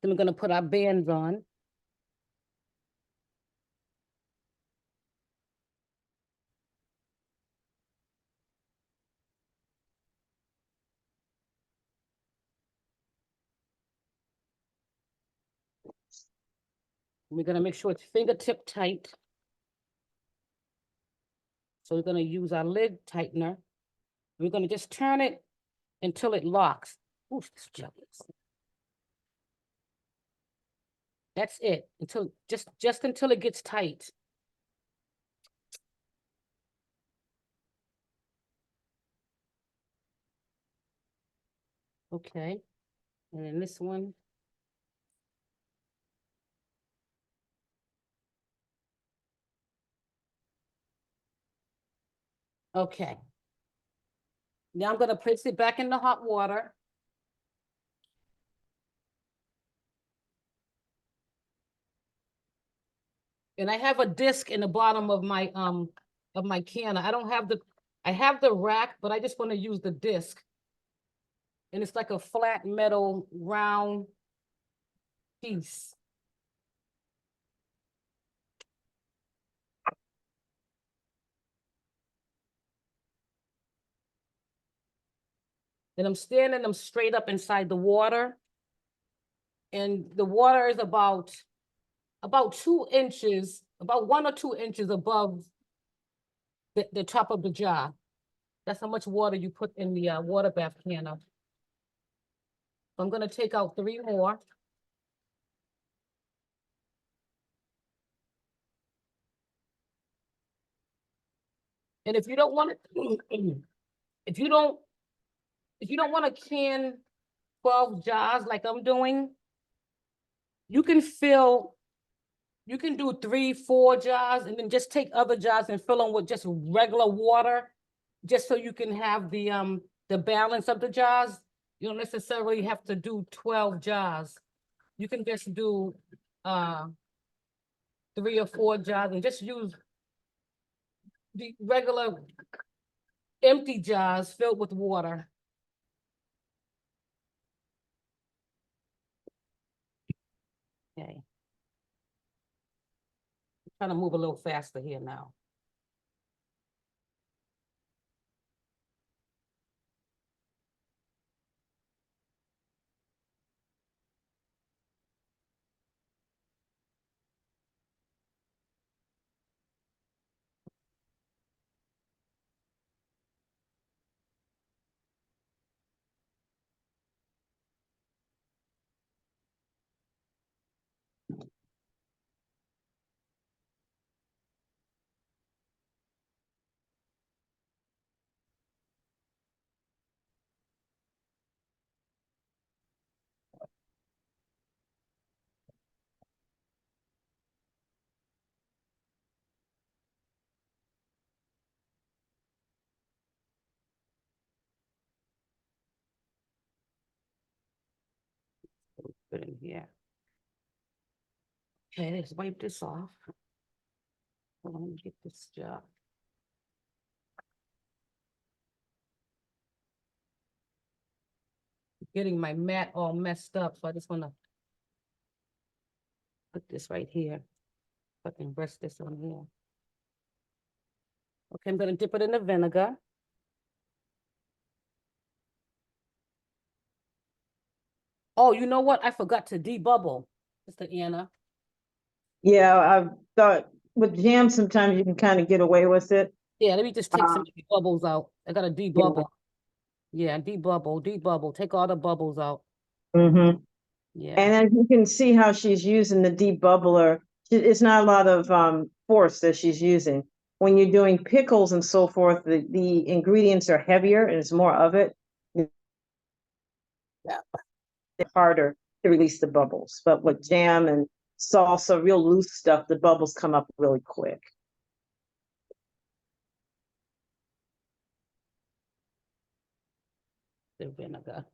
Then we're gonna put our bands on. We're gonna make sure it's fingertip tight. So we're gonna use our lid tightener. We're gonna just turn it until it locks. Ooh, this jelly is. That's it. Until just until it gets tight. Okay. And then this one. Okay. Now I'm gonna place it back in the hot water. And I have a disc in the bottom of my can. I have the rack, but I just want to use the disc. And it's like a flat metal round piece. And I'm standing them straight up inside the water. And the water is about 2 inches, about 1 or 2 inches above the top of the jar. That's how much water you put in the water bath can. So I'm gonna take out 3 more. And if you don't want to, if you don't want to can 12 jars like I'm doing, you can do 3, 4 jars and then just take other jars and fill them with just regular water, just so you can have the balance of the jars. You don't necessarily have to do 12 jars. You can just do 3 or 4 jars and just use the regular empty jars filled with water. Okay. I'm trying to move a little faster here now. Put it in here. Okay, let's wipe this off. Hold on, let me get this jar. Getting my mat all messed up, so I just want to put this right here. I can rest this on here. Okay, I'm gonna dip it in the vinegar. Oh, you know what? I forgot to debubble, Mr. Anna. Yeah, I thought with jam, sometimes you can kind of get away with it. Yeah, let me just take some Um, bubbles out. I gotta debubble. Yeah, debubble. Take all the bubbles out. mhm. Yeah. And as you can see how she's using the debubbler, it's not a lot of force that she's using. When you're doing pickles and so forth, the ingredients are heavier and it's more of it. Yeah. It's harder to release the bubbles. But with jam and salsa, real loose stuff, the bubbles come up really quick. The vinegar.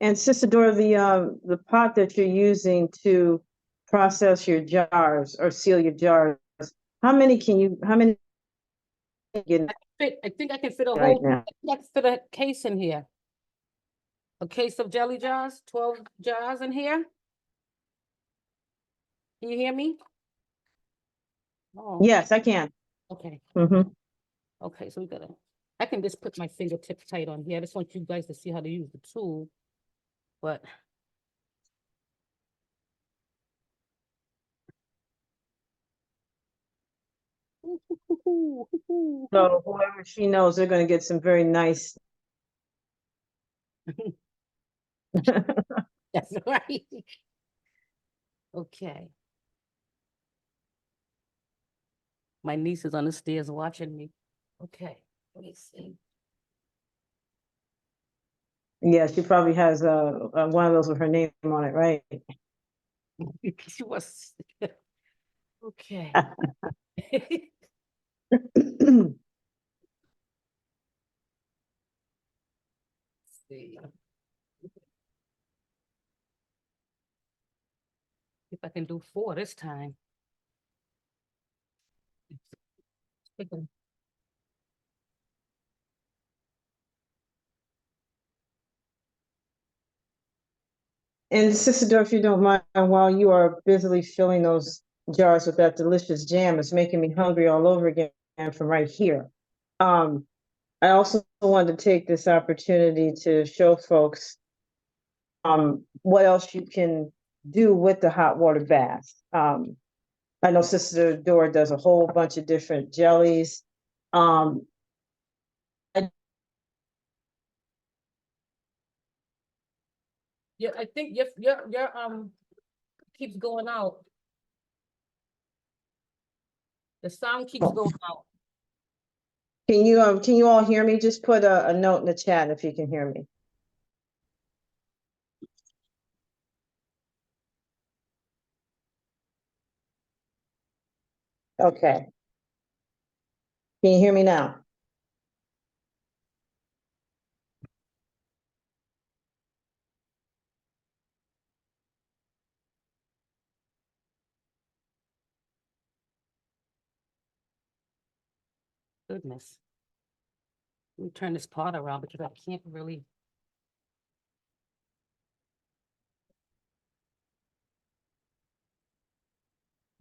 And Sister Dora, the pot that you're using to process your jars or seal your jars, how many get I think I can fit a right whole, now? I think I can fit a case in here. A case of jelly jars, 12 jars in here. Can you hear me? Oh, Yes, I can. okay. Mm-hmm. Okay, so we gotta, I can just put my fingertips tight on here. I just want you guys to see how to use the tool, but. So whoever she knows, they're going to get some very nice. That's right. Okay. My niece is on the stairs watching me. Okay, let me see. Yeah, she probably has one of those with her name on it, right? She was, okay. See. If I can do 4 this time. And Sister Dora, if you don't mind, while you are busily filling those jars with that delicious jam, it's making me hungry all over again from right here. Um, I also wanted to take this opportunity to show folks what else you can do with the hot water bath. I know Sister Dora does a whole bunch of different jellies. Um, Yeah, I think your keeps going out. The sound keeps going out. can you all hear me? Just put a note in the chat if you can hear me. Okay. Can you hear me now? Goodness. Let me turn this pot around because I can't really.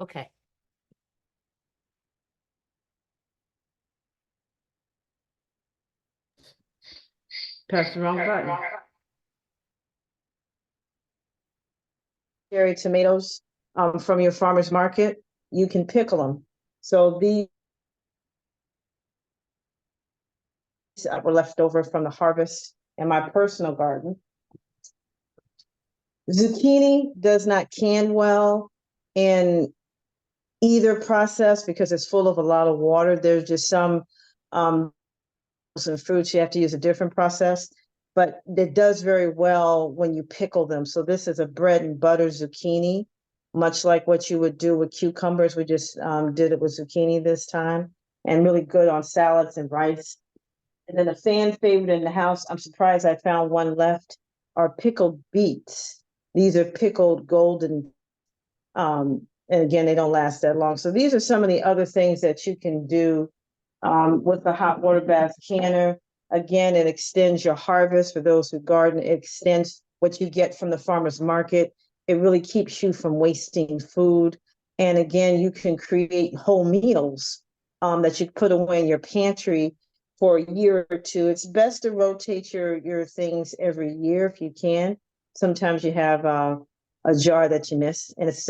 Okay. Press the wrong button. Cherry tomatoes from your farmer's market, you can pickle them. So these were left over from the harvest in my personal garden. Zucchini does not can well in either process because it's full of a lot of water. There's just some and fruits, you have to use a different process, but it does very well when you pickle them. So this is a bread and butter zucchini, much like what you would do with cucumbers. We just did it with zucchini this time, and really good on salads and rice. And then a fan favorite in the house, I'm surprised I found one left, are pickled beets. These are pickled golden, and again, they don't last that long. So these are some of the other things that you can do with the hot water bath canner. Again, it extends your harvest for those who garden. It extends what you get from the farmer's market. It really keeps you from wasting food. And again, you can create whole meals that you put away in your pantry for a year or two. It's best to rotate your things every year if you can. Sometimes you have a jar that you miss, and it's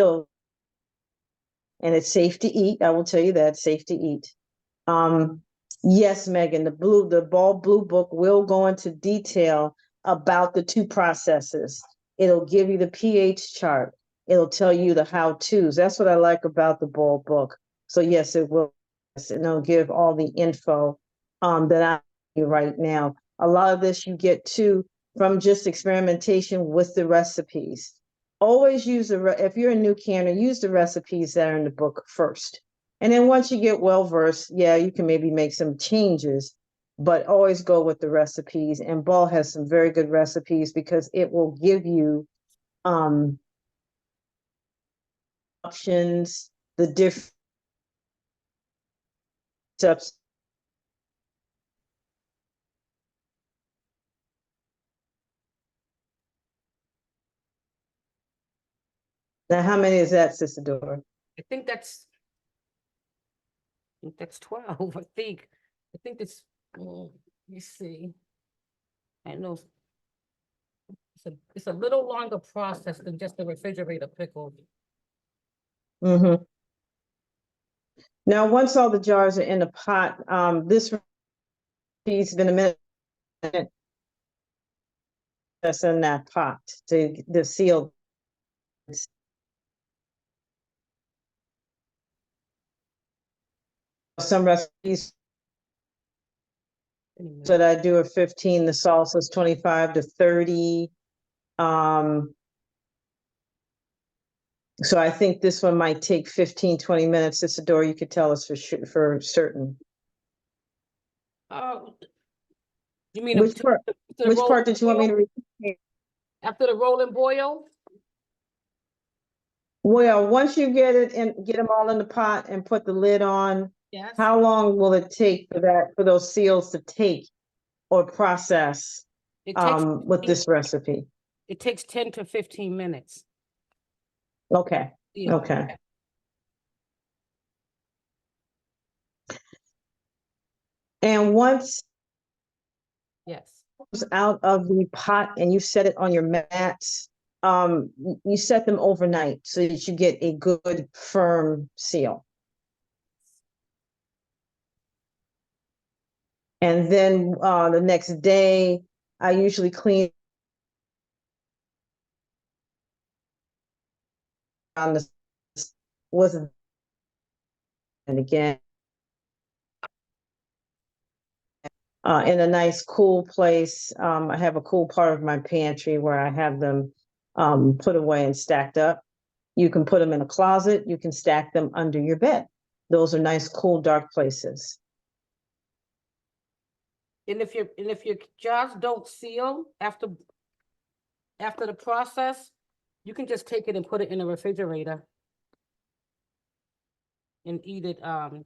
safe to eat. I will tell you that it's safe to eat. Yes, Megan, the Ball Blue Book will go into detail about the two processes. It'll give you the pH chart. It'll tell you the how-tos. That's what I like about the Ball Book. So yes, it will. And it'll give all the info that I do right now. A lot of this you get too from just experimentation with the recipes. Always use if you're a new canner, use the recipes that are in the book first. And then once you get well versed, yeah, you can maybe make some changes, but always go with the recipes. And Ball has some very good recipes because it will give you options, the different steps. Now, how many is that, Sister Dora? I think that's 12, I think. I think it's, let me see. I know it's a little longer process than just the refrigerator pickle. Mm-hmm. Now, once all the jars are in the pot, this recipe's been a minute that's in that pot to the sealed. Some recipes that I do are 15, the salsa's 25 to 30. So I think this one might take 15, 20 minutes. Isadora, you could tell us for certain. You mean Which part did you want me to repeat? After the roll and boil? Well, once you get it and get them all in the pot and put the lid on, Yes. how long will it take for those seals to take or process with this recipe? It takes 10 to 15 minutes. Okay. Yeah. Okay. And once Yes. it's out of the pot and you set it on your mats, you set them overnight so that you get a good firm seal. And then the next day, I usually clean on the with, and again, in a nice cool place. I have a cool part of my pantry where I have them put away and stacked up. You can put them in a closet. You can stack them under your bed. Those are nice, cool, dark places. And if your jars don't seal after the process, you can just take it and put it in the refrigerator and eat it the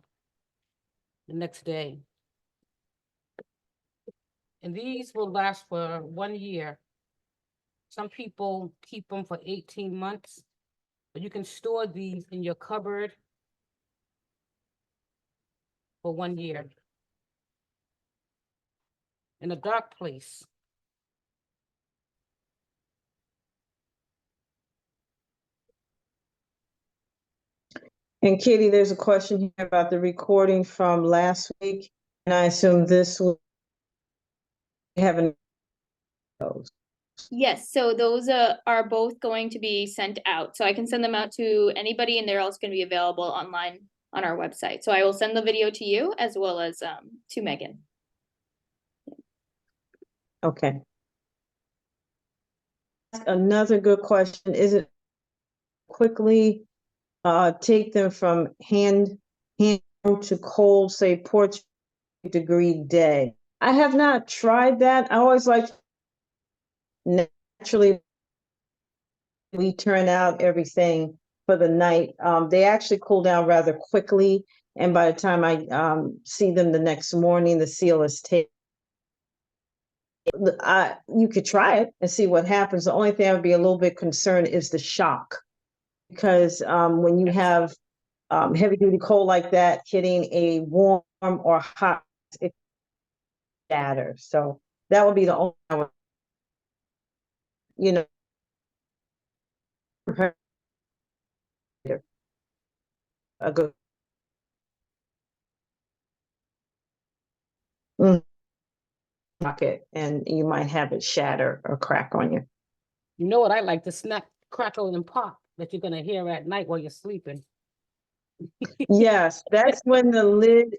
next day. And these will last for 1 year. Some people keep them for 18 months, but you can store these in your cupboard for 1 year. In a dark place. And Katie, there's a question here about the recording from last week, and I assume this will have those. Yes, so those are both going to be sent out. So I can send them out to anybody, and they're also going to be available online on our website. So I will send the video to you as well as to Megan. Okay. Another good question, is it quickly take them from hand to cold, say 40-degree day? I have not tried that. I always like naturally we turn out everything for the night. They actually cool down rather quickly, and by the time I see them the next morning, the seal is taken. You could try it and see what happens. The only thing I would be a little bit concerned is the shock, because when you have heavy duty cold like that hitting a warm or hot, it shatters. So that would be the only, you know, a good pocket, and you might have it shatter or crack on you. You know what I like? The snap, crackle, and pop that you're gonna hear at night while you're sleeping. Yes, that's when the lid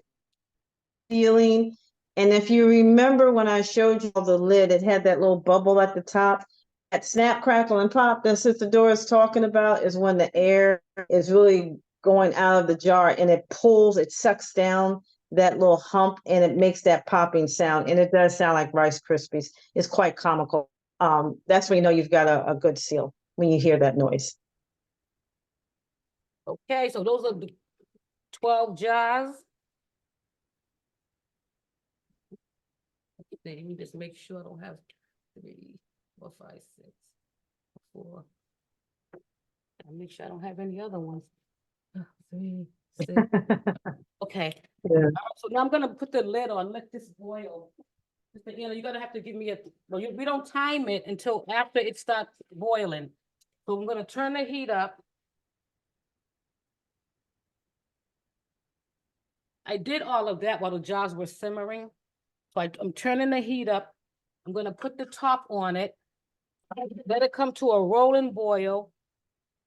sealing. And if you remember when I showed you the lid, it had that little bubble at the top. That snap, crackle, and pop that Sister Doris talking about is when the air is really going out of the jar and it pulls, it sucks down that little hump and it makes that popping sound. And it does sound like Rice Krispies. It's quite comical. That's when you know you've got a good seal, when you hear that noise. Okay, so those are the 12 jars. Let me just make sure I don't have 3, 4, 5, 6, 4. I'll make sure I don't have any other ones. 3, 6. Okay. Yeah. So now I'm gonna put the lid on, let this boil. You're gonna have to give me well, we don't time it until after it starts boiling. So I'm gonna turn the heat up. I did all of that while the jars were simmering. So I'm turning the heat up. I'm gonna put the top on it. Let it come to a rolling boil.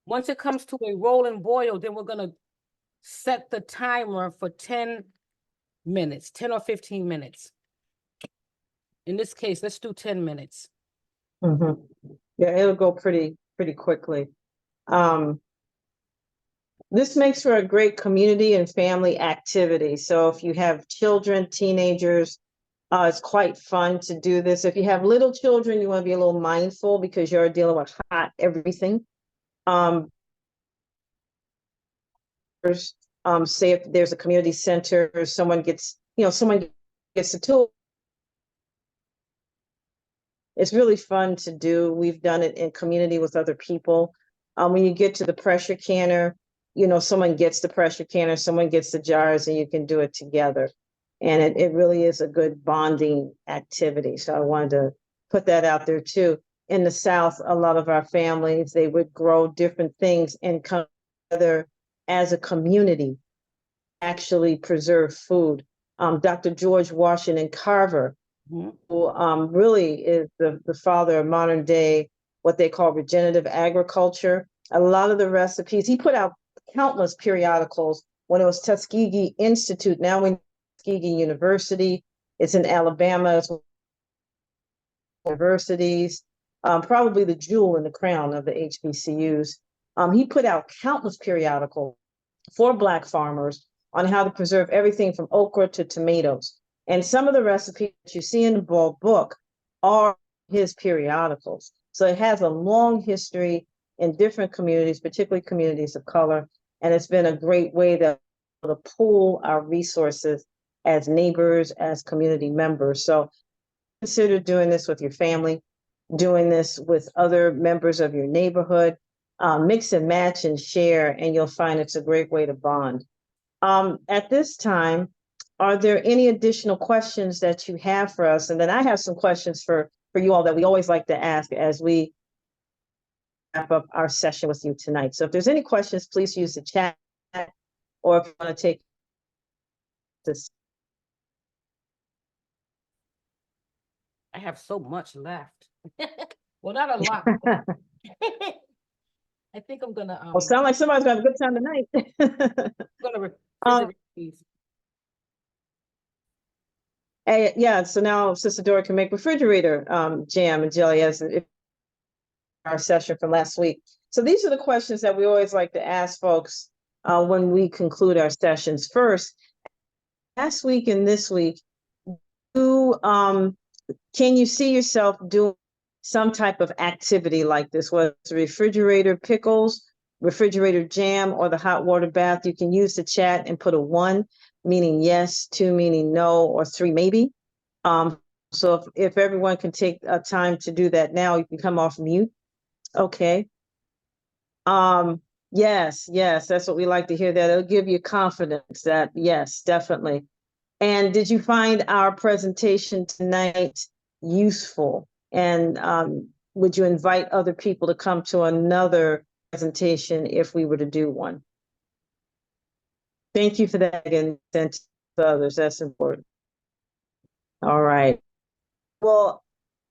Once it comes to a rolling boil, then we're gonna set the timer for 10 minutes, 10 or 15 minutes. In this case, let's do 10 minutes. Mm-hmm. Yeah, it'll go pretty quickly. This makes for a great community and family activity. So if you have children, teenagers, it's quite fun to do this. If you have little children, you want to be a little mindful because you're dealing with hot everything. Say if there's a community center, someone gets a tool. It's really fun to do. We've done it in community with other people. When you get to the pressure canner, someone gets the pressure canner, someone gets the jars, and you can do it together. And it really is a good bonding activity. So I wanted to put that out there too. In the South, a lot of our families, they would grow different things and come together as a community, actually preserve food. Dr. George Washington Carver, who really is the father of modern day, what they call regenerative agriculture. A lot of the recipes, he put out countless periodicals when it was Tuskegee Institute, now in Tuskegee University. It's in Alabama, it's universities, probably the jewel in the crown of the HBCUs. He put out countless periodicals for Black farmers on how to preserve everything from okra to tomatoes. And some of the recipes that you see in the book are his periodicals. So it has a long history in different communities, particularly communities of color. And it's been a great way to pool our resources as neighbors, as community members. So consider doing this with your family, doing this with other members of your neighborhood. Mix and match and share, and you'll find it's a great way to bond. At this time, are there any additional questions that you have for us? And then I have some questions for you all that we always like to ask as we wrap up our session with you tonight. So if there's any questions, please use the chat, or if you want to take this. I have so much left. Well, not a lot. I think I'm gonna Well, sound like somebody's gonna have a good time tonight. I'm gonna refrigerate these. Yeah, so now Sister Dora can make refrigerator jam and jelly as our session from last week. So these are the questions that we always like to ask folks when we conclude our sessions. First, last week and this week, can you see yourself doing some type of activity like this, whether it's refrigerator pickles, refrigerator jam, or the hot water bath? You can use the chat and put a 1, meaning yes, 2, meaning no, or 3, maybe. So if everyone can take time to do that now, you can come off mute. Okay. Yes, that's what we like to hear, that it'll give you confidence that yes, definitely. And did you find our presentation tonight useful? And would you invite other people to come to another presentation if we were to do one? Thank you for that again, sent to others. That's important. All right. Well,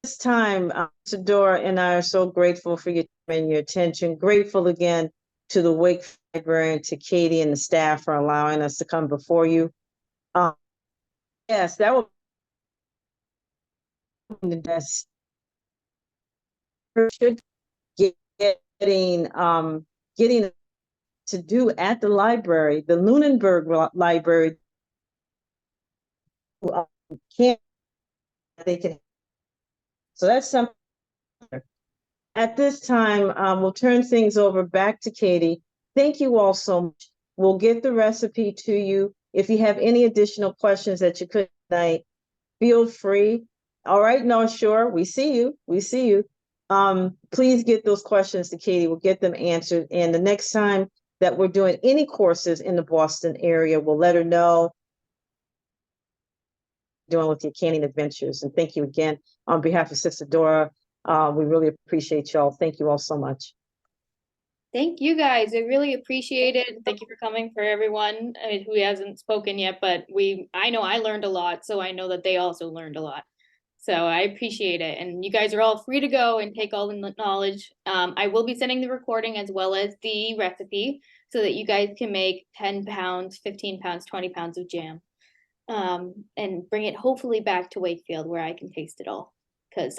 this time, Mr. Dora and I are so grateful for your time and your attention. Grateful again to the Wake Librarian, to Katie and the staff for allowing us to come before you. Yes, that will be the best. Getting to do at the library, the Lunenburg Library, can't they can. So that's something. At this time, we'll turn things over back to Katie. Thank you all so much. We'll get the recipe to you. If you have any additional questions that you could tonight, feel free. All right, North Shore, we see you. We see you. Please get those questions to Katie. We'll get them answered. And the next time that we're doing any courses in the Boston area, we'll let her know. Doing with your canning adventures. And thank you again on behalf of Sister Dora. We really appreciate y'all. Thank you all so much. Thank you guys. I really appreciate it. Thank you for coming, for everyone who hasn't spoken yet, but I know I learned a lot, so I know that they also learned a lot. So I appreciate it. And you guys are all free to go and take all the knowledge. I will be sending the recording as well as the recipe so that you guys can make 10 pounds, 15 pounds, 20 pounds of jam. And bring it hopefully back to Wakefield where I can taste it all.